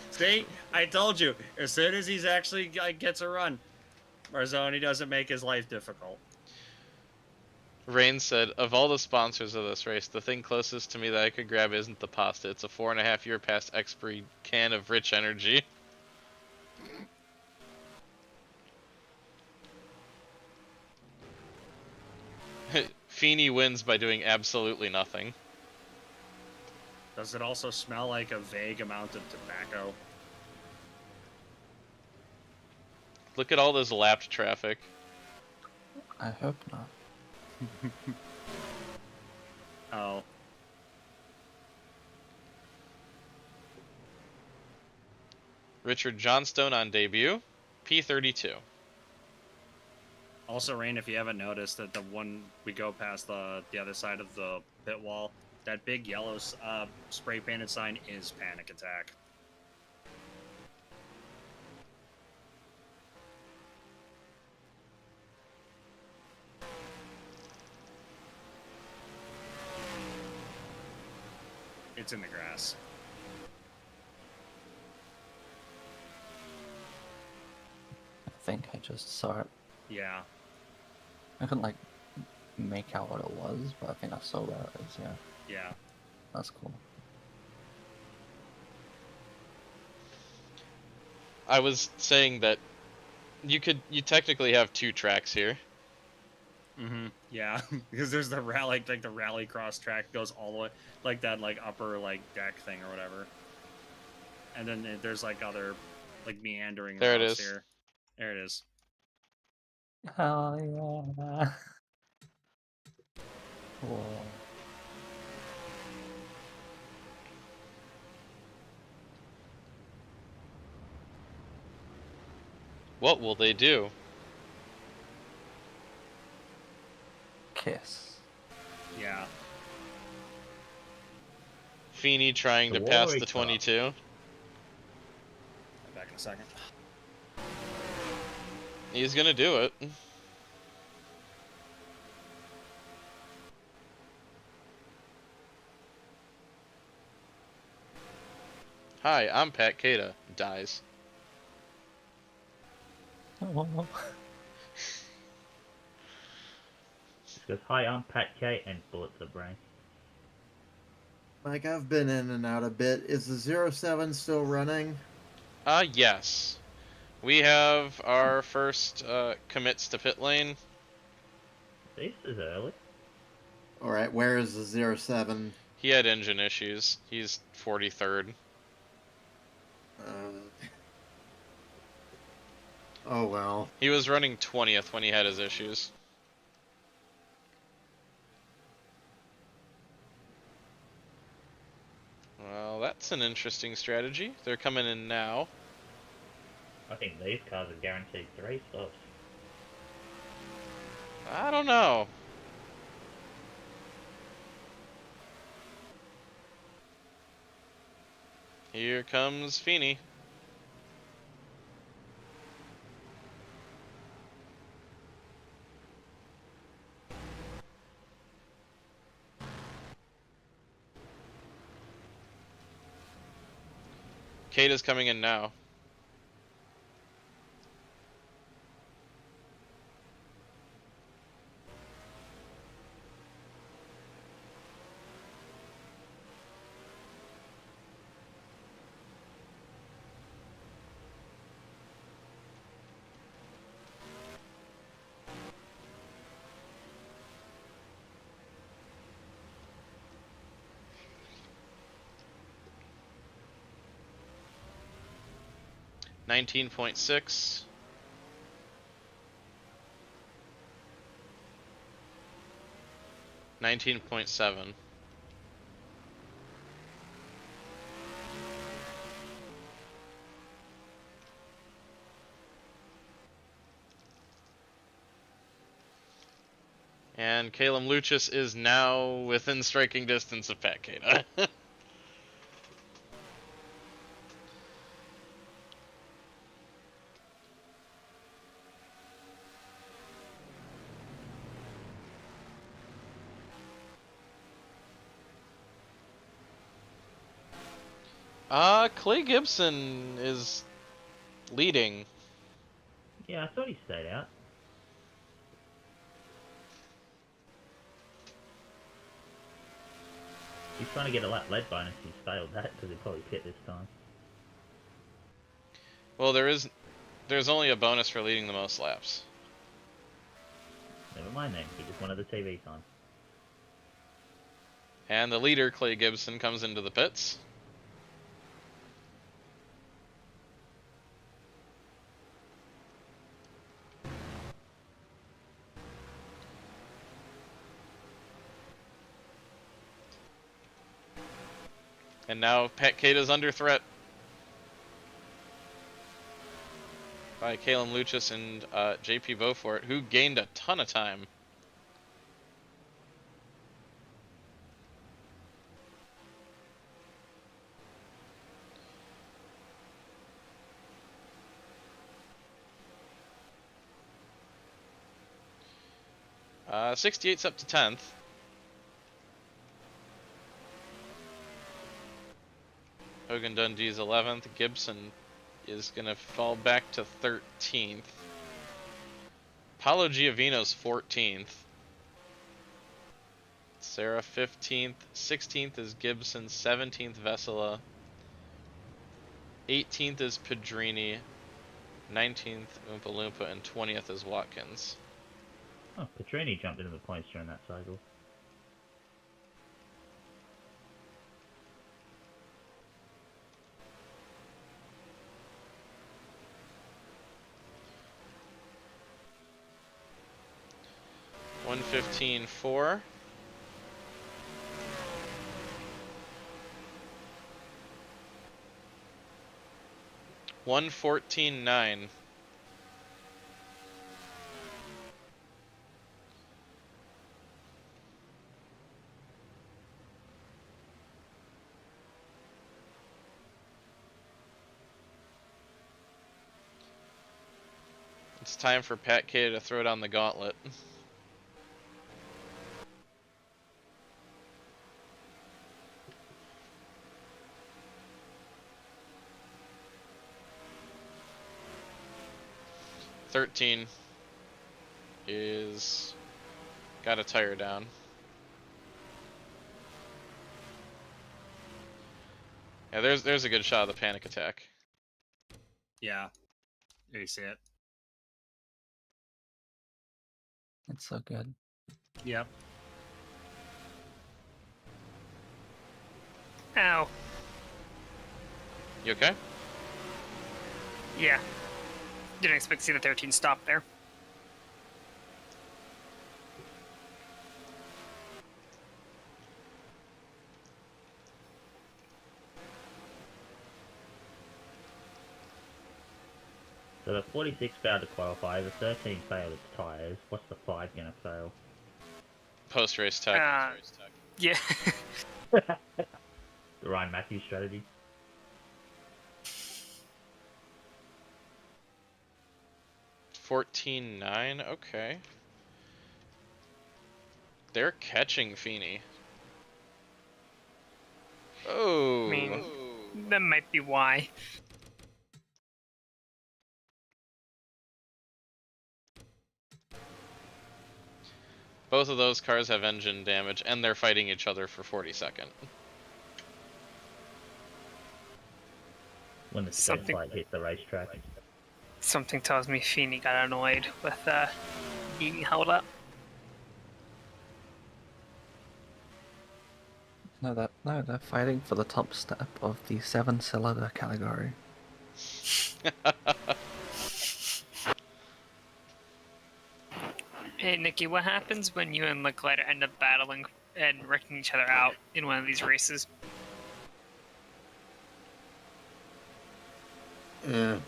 See? I told you. As soon as he's actually gets a run, Marzoni doesn't make his life difficult. Rain said, of all the sponsors of this race, the thing closest to me that I could grab isn't the pasta. It's a 4.5 year past expiry can of rich energy. Fini wins by doing absolutely nothing. Does it also smell like a vague amount of tobacco? Look at all this lapped traffic. I hope not. Oh. Richard Johnstone on debut, P32. Also, Rain, if you haven't noticed that the one we go past the other side of the pit wall, that big yellow spray painted sign is Panic Attack. It's in the grass. I think I just saw it. Yeah. I couldn't like make out what it was, but I think I saw where it is. Yeah. Yeah. That's cool. I was saying that you technically have 2 tracks here. Mm-hmm. Yeah, because there's the rally, like the rally cross track goes all the way, like that, like upper like deck thing or whatever. And then there's like other, like meandering There it routes is. here. There it is. Hell yeah. Cool. What will they do? Kiss. Yeah. Fini trying to The pass Warwick the car. 22. I'm back in a second. He's gonna do it. Hi, I'm Pat Kata. Dies. Oh. Because hi, I'm Pat K and bullets the brain. Mike, I've been in and out a bit. Is the 07 still running? Yes. We have our first commits to pit lane. This is early. Alright, where is the 07? He had engine issues. He's 43rd. Oh well. He was running 20th when he had his issues. Well, that's an interesting strategy. They're coming in now. I think these cars are guaranteed 3 stops. I don't know. Here comes Fini. Kata's coming in now. 19.6. 19.7. And Caleb Lucius is now within striking distance of Pat Cada. Clay Gibson is leading. Yeah, I thought he stayed out. He's trying to get a lap lead bonus. He's failed that because he probably pit this time. Well, there's only a bonus for leading the most laps. Never mind then. He just wanted the TV time. And the leader, Clay Gibson, comes into the pits. And now Pat Cada's under threat by Caleb Lucius and JP Beaufort, who gained a ton of time. Uh, 68's up to 10th. Hogan Dundee's 11th. Gibson is going to fall back to 13th. Paolo Giovino's 14th. Sarah 15th. 16th is Gibson. 17th Vesela. 18th is Pedrini. 19th Oompa Loompa. And 20th is Watkins. Oh, Petrini jumped into the points during that cycle. $115.4. $114.9. It's time for Pat Cada to throw down the gauntlet. $13 is got a tire down. Yeah, there's a good shot of the panic attack. Yeah. There you see it. It's so good. Yep. Ow. You okay? Yeah. Didn't expect to see the 13 stop there. So the 46 failed to qualify, the 13 failed its tyres. What's the 5 gonna fail? Post-race tech. Yeah. The Ryan Matthews strategy. $14.9, okay. They're catching Fini. Oh. I mean, that might be why. Both of those cars have engine damage, and they're fighting each other for 42nd. When the Something- light hit the racetrack. Something tells me Fini got annoyed with being held up. No, they're fighting for the top step of the 7-cylinder category. Hey, Nikki, what happens when you and Leclerc end up battling and wrecking each other out in one of these races? Yeah.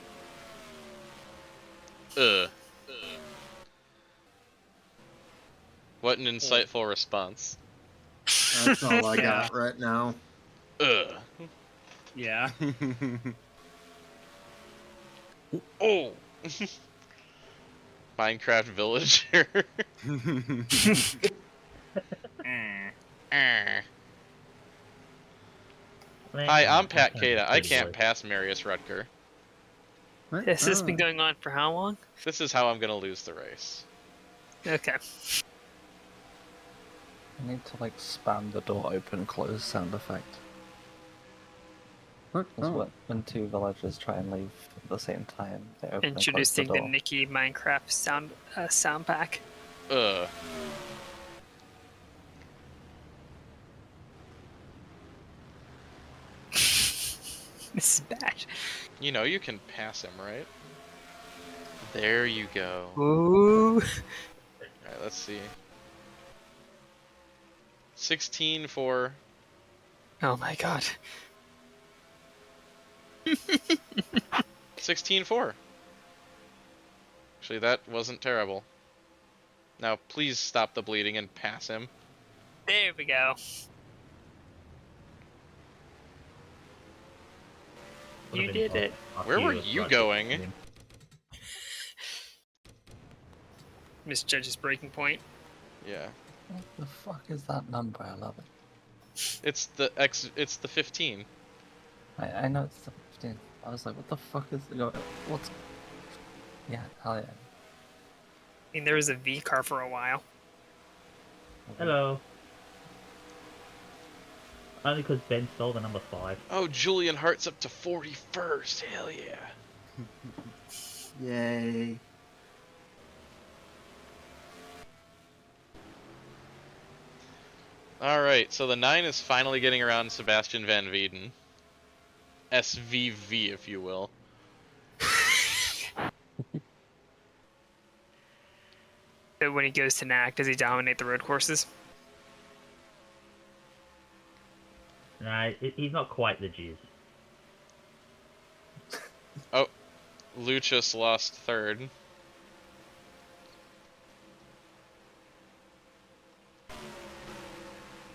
What an insightful response. That's all I Yeah. got right now. Ugh. Yeah. Oh! Minecraft villager. Hi, I'm Pat Kata. I can't pass Marius Rutger. This has been going on for how long? This is how I'm gonna lose the race. Okay. I need to like spam the door open close sound effect. What? Because when two villagers try and leave at the same time, they open and close the Introducing the door. Nikki Minecraft sound pack. Ugh. This is bad. You know you can pass him, right? There you go. Ooh. Alright, let's see. 16 for... Oh my god. 16-4. Actually, that wasn't terrible. Now, please stop the bleeding and pass him. There we go. You did it. Where were you going? Misjudge's breaking point. Yeah. What the fuck is that number? I love it. It's the 15. I know it's the 15th. I was like, what the fuck is what's... Yeah, hell yeah. I mean, there was a V car for a while. Hello. Only because Ben stole the number 5. Oh, Julian Hart's up to 41st. Hell yeah. Yay. Alright, so the 9 is finally getting around Sebastian Van Veeden. SVV, if you will. So when he goes to NAC, does he dominate the road courses? Nah, he's not quite the Jizz. Oh, Lucius lost 3rd.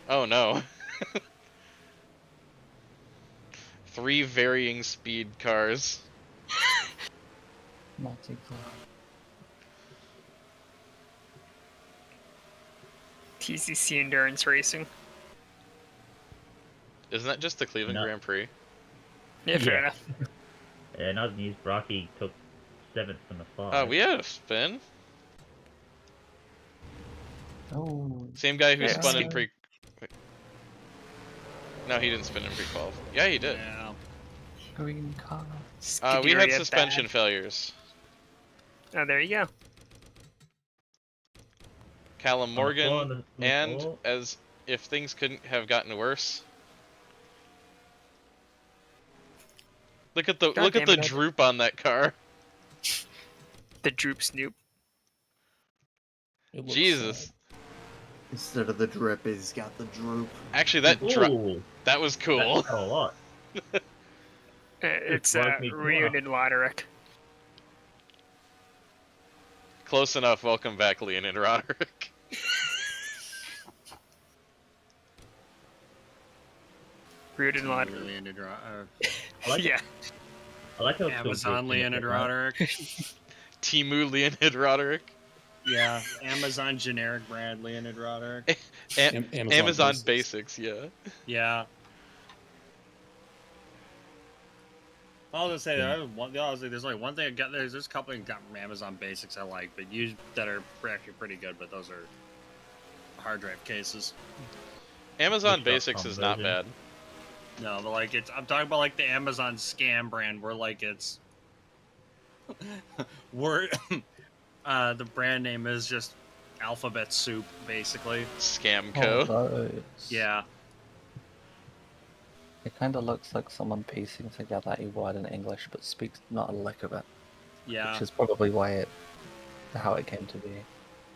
Oh no. 3 varying speed cars. Multi-class. PCC Endurance Racing. Isn't that just the Cleveland No. Grand Prix? Yeah, fair Yeah. enough. In other news, Brocky took 7th from the 5. We had a spin. Oh. Same guy who Yeah. spun in pre... Wait. No, he didn't spin in pre-qual. Yeah, he did. Yeah. Green car. We had Scuderia suspension bad. failures. Oh, there you go. Callum Morgan, the and floor. as if things couldn't have gotten worse. Look at the God damn it, Ed. droop on that car. The Droop Snoop. It looks Jesus. Instead of the drip, he's got the droop. Actually, that Ooh, that was cool. that's a lot. It's drives me Reunion Roderick. Close enough. Welcome back, Leonid Roderick. Reunion Roderick. Leonid I like Yeah. I like how it's still Amazon drifting a Leonid bit, right? Roderick. Timu Leonid Roderick. Yeah. Amazon generic brand Leonid Roderick. Amazon Basics, yeah. Yeah. I was gonna say there's like one thing I got. There's a couple got from Amazon Basics I like, but that are actually pretty good. But those are hard drive cases. Amazon Which Basics .com is not version? bad. No, but like I'm talking about like the Amazon scam brand where like it's where the brand name is just alphabet soup basically. Scamco. Oh, those. Yeah. It kind of looks like someone piecing together a word in English but speaks not a lick of it. Yeah. Which is probably how it came to be.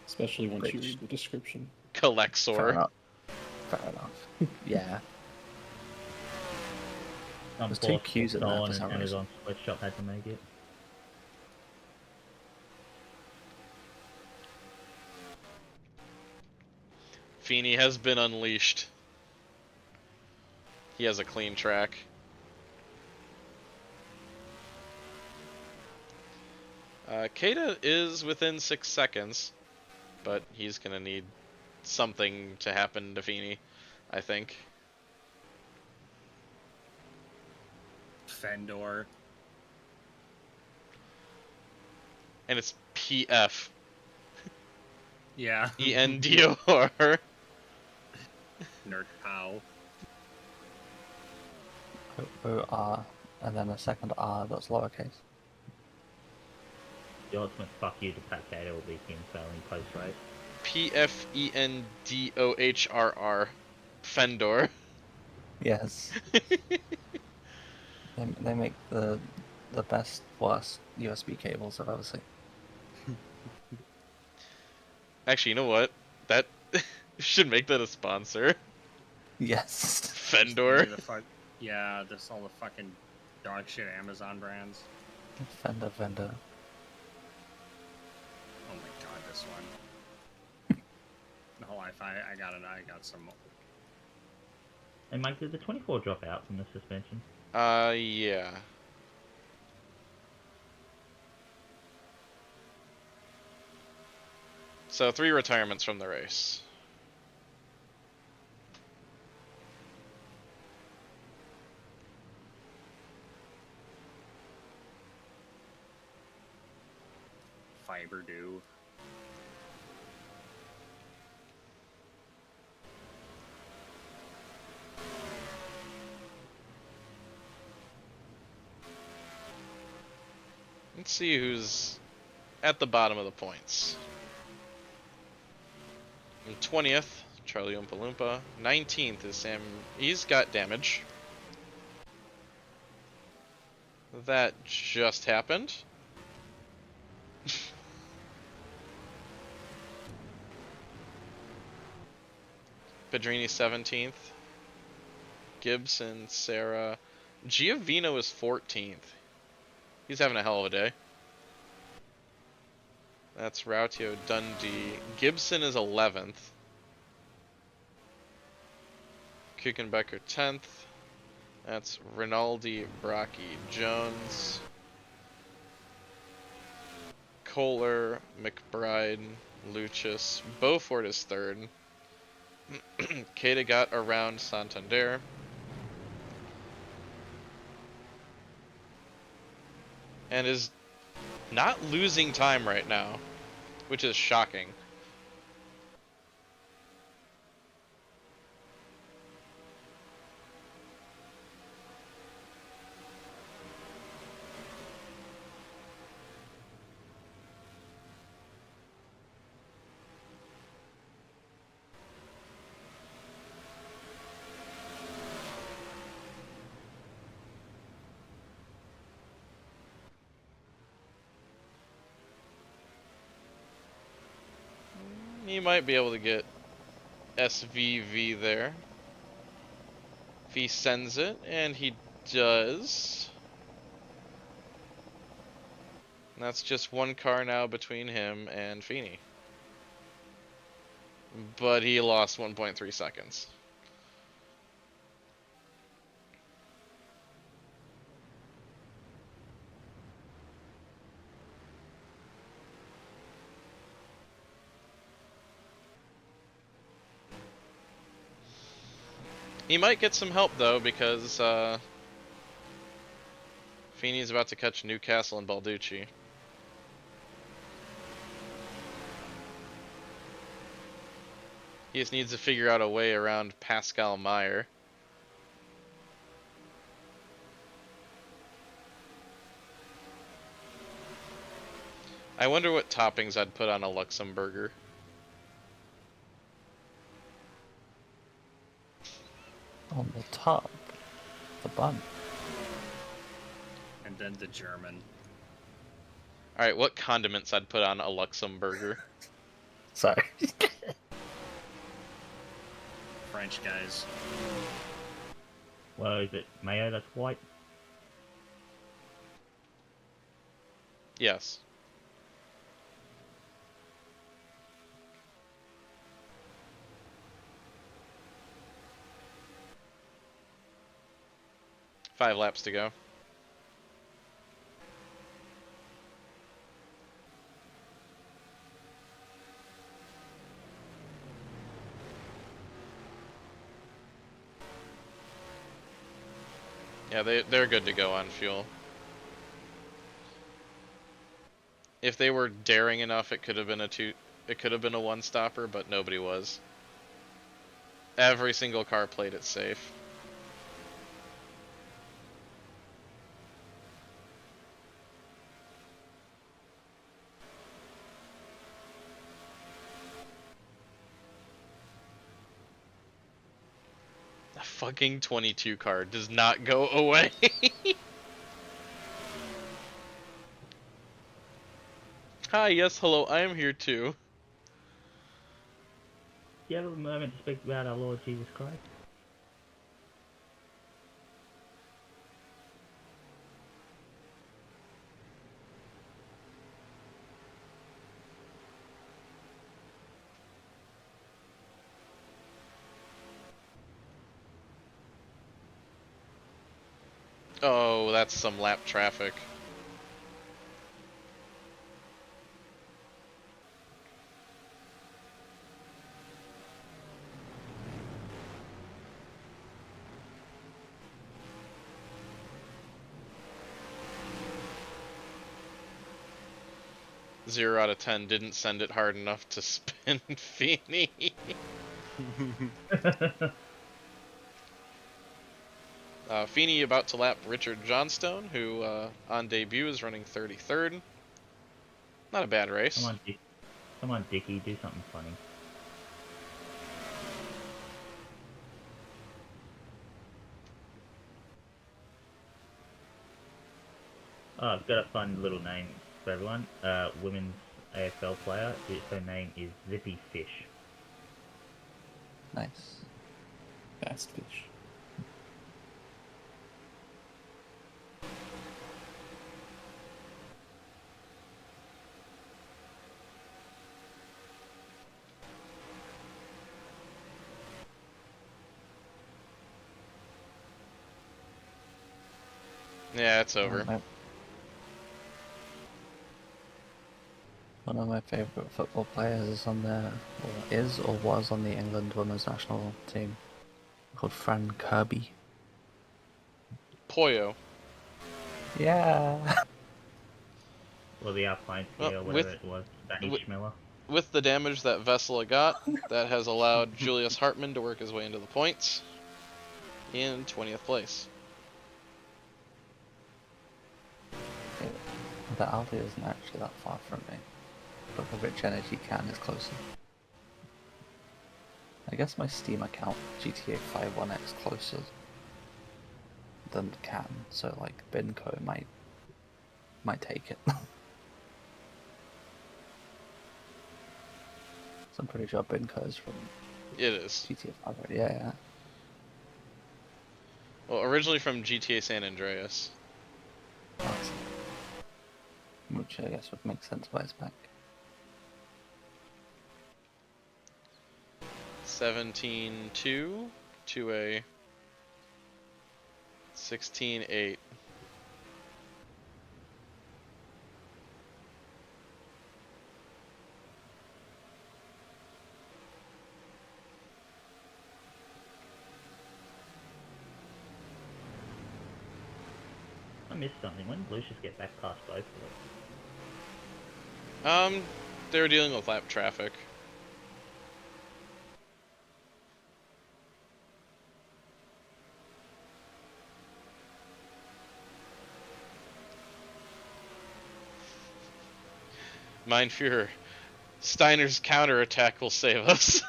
Especially once you Which- read the description. Fair Colexor. enough. Fair enough. Yeah. Some There's poor two Qs in there Dawn for and some reason. Amazon sweatshop had to make it. Fini has been unleashed. He has a clean track. Keita is within 6 seconds, but he's going to need something to happen to Fini, I think. Fendor. And it's PF. Yeah. ENDOR. Nerd Pow. O-R, and then a second R that's lowercase. The ultimate fuck you to Pat Cato will be him failing post race. PFENDOHRR. Fendor. Yes. They make the best, worst USB cables I've ever seen. Actually, you know what? That should make that a sponsor. Yes. Fendor. Yeah, just all the fucking dog shit Amazon brands. Fender vendor. Oh my god, this one. No life, I got some. Hey Mike, did the 24 drop out from the suspension? Yeah. So 3 retirements from the race. Fiber do. Let's see who's at the bottom of the points. In 20th, Charlie Oompa Loompa. 19th is Sam. He's got damage. That just happened. Pedrini 17th. Gibson, Sarah. Giavino is 14th. He's having a hell of a day. That's Rautio Dundee. Gibson is 11th. Kuchenbecker 10th. That's Rinaldi, Brocky, Jones. Kohler, McBride, Lucius. Beaufort is 3rd. Keita got around Santander. And is not losing time right now, which is shocking. He might be able to get SVV there. If he sends it, and he does. And that's just one car now between him and Fini. But he lost 1.3 seconds. He might get some help though, because Fini's about to catch Newcastle and Balducci. He just needs to figure out a way around Pascal Meyer. I wonder what toppings I'd put on a Luxemburger. On the top. the bun. And then the German. Alright, what condiments I'd put on a Luxemburger? Sorry. French guys. Well, is it mayo that's white? Yes. Five laps to go. Yeah, they're good to go on fuel. If they were daring enough, it could have been a one-stopper, but nobody was. Every single car played it safe. The fucking 22 car does not go away. Hi, yes, hello, I am here too. Do you have a moment to speak about our Lord Jesus Christ? Oh, that's some lap traffic. Zero out of 10 didn't send it hard enough to spin Fini. Fini about to lap Richard Johnstone, who on debut is running 33rd. Not a bad race. Come on, Dickie, do something funny. Oh, I've got a fun little name for everyone. Women's AFL player. Her name is Zippy Fish. Nice. Fast fish. Yeah, it's over. One of my favourite football players is on the, or is or was on the England women's national team, called Fran Kirby. Poyo. Yeah. Or the Alpine ski, or whatever it was. Danny Schmiller. With the damage that Vessela got, that has allowed Julius Hartmann to work his way into the points in 20th place. The Aldi isn't actually that far from me, but the Rich Energy can is closer. I guess my Steam account, GTA 5 1X, closer than the can, so like Binco might take it. So I'm pretty sure Binco is from It is. GTA 5, right? Yeah. Well, originally from GTA San Andreas. Nice. Which I guess would make sense why it's back. 17-2 to a 16-8. I missed something. When did Lucius get back past both of them? They were dealing with lap traffic. Mein Führer, Steiner's counterattack will save us.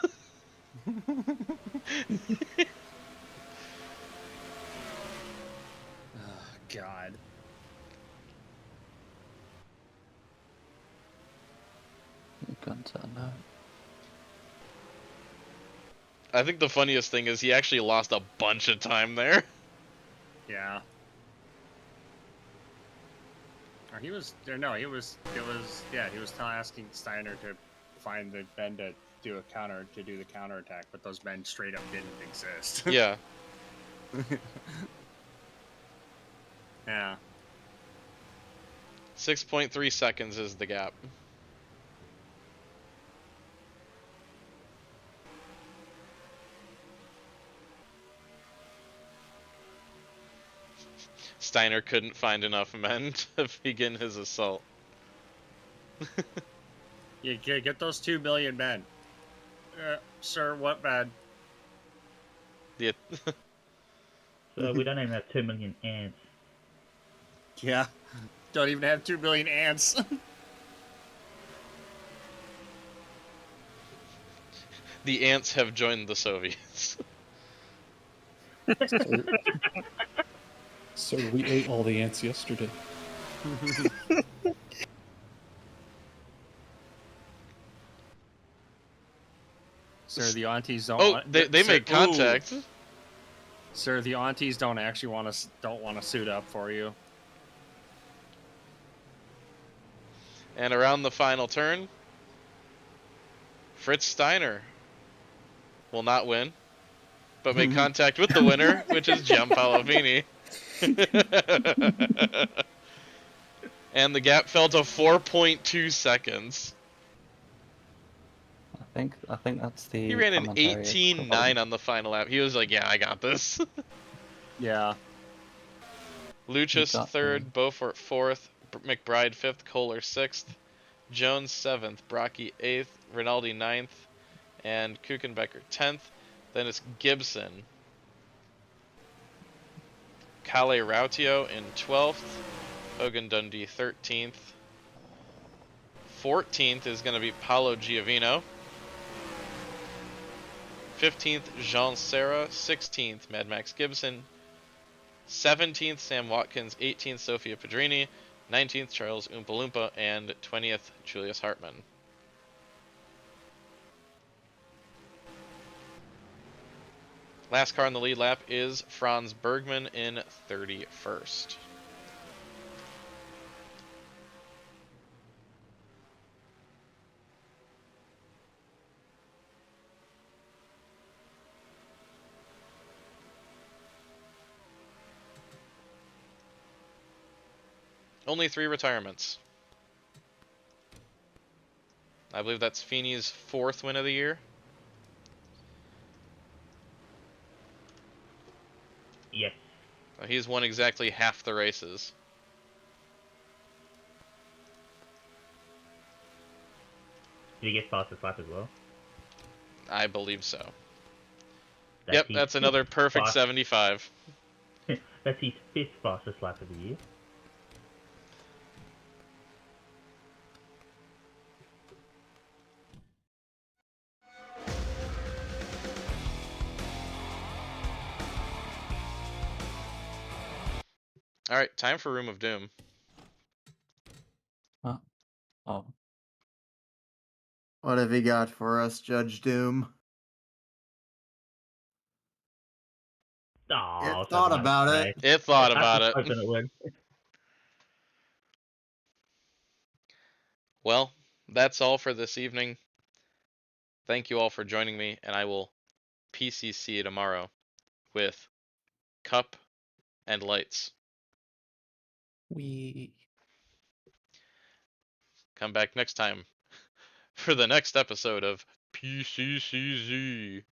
Gunter, no. I think the funniest thing is he actually lost a bunch of time there. Yeah. Or he was, or no, he was, it was, yeah, he was asking Steiner to find the men to do a counter, to do the counterattack, but those men straight up didn't exist. Yeah. Yeah. 6.3 seconds is the gap. Steiner couldn't find enough men to begin his assault. You get those 2 million men. Sir, what men? The So we don't even have 2 million ants. Yeah. Don't even have 2 million ants. the ants have joined the Soviets. So we ate all the ants yesterday. Sir, the aunties don't. Oh, they make contact. Ooh. Sir, the aunties don't actually don't want to suit up for you. And around the final turn, Fritz Steiner will not win, but make contact with the winner, which is Giampaolo Fini. And the gap fell to 4.2 seconds. I think that's the. He ran an commentary 18.9 on the final lap. He was like, "Yeah, I got this." Yeah. Luchas got third, Beaufort fourth, McBride fifth, Kohler sixth, Jones seventh, Brocky eighth, Rinaldi ninth, and Kuchenbecker 10th. Then it's Gibson, Kale Rautio in 12th, Hogan Dundee 13th. 14th is going to be Paolo Giovino. 15th, Jean Serra. 16th, Mad Max Gibson. 17th, Sam Watkins. 18th, Sofia Pedrini. 19th, Charles Oompa Loompa. And 20th, Julius Hartmann. Last car on the lead lap is Franz Bergman in 31st. Only 3 retirements. I believe that's Feeney's 4th win of the year. Yes. He's won exactly half the races. Did he get fastest lap as well? I believe so. That's Yep, that's another perfect 75. That's his 5th fastest lap of the year. Alright, time for Room of Doom. Huh? Oh. What have you got for us, Judge Doom? Oh, It thought about it. It thought about it. Hoping it would. Well, that's all for this evening. Thank you all for joining me, and I will PCC tomorrow with Cup and Lights. We. Come back next time for the next episode of PCCZ.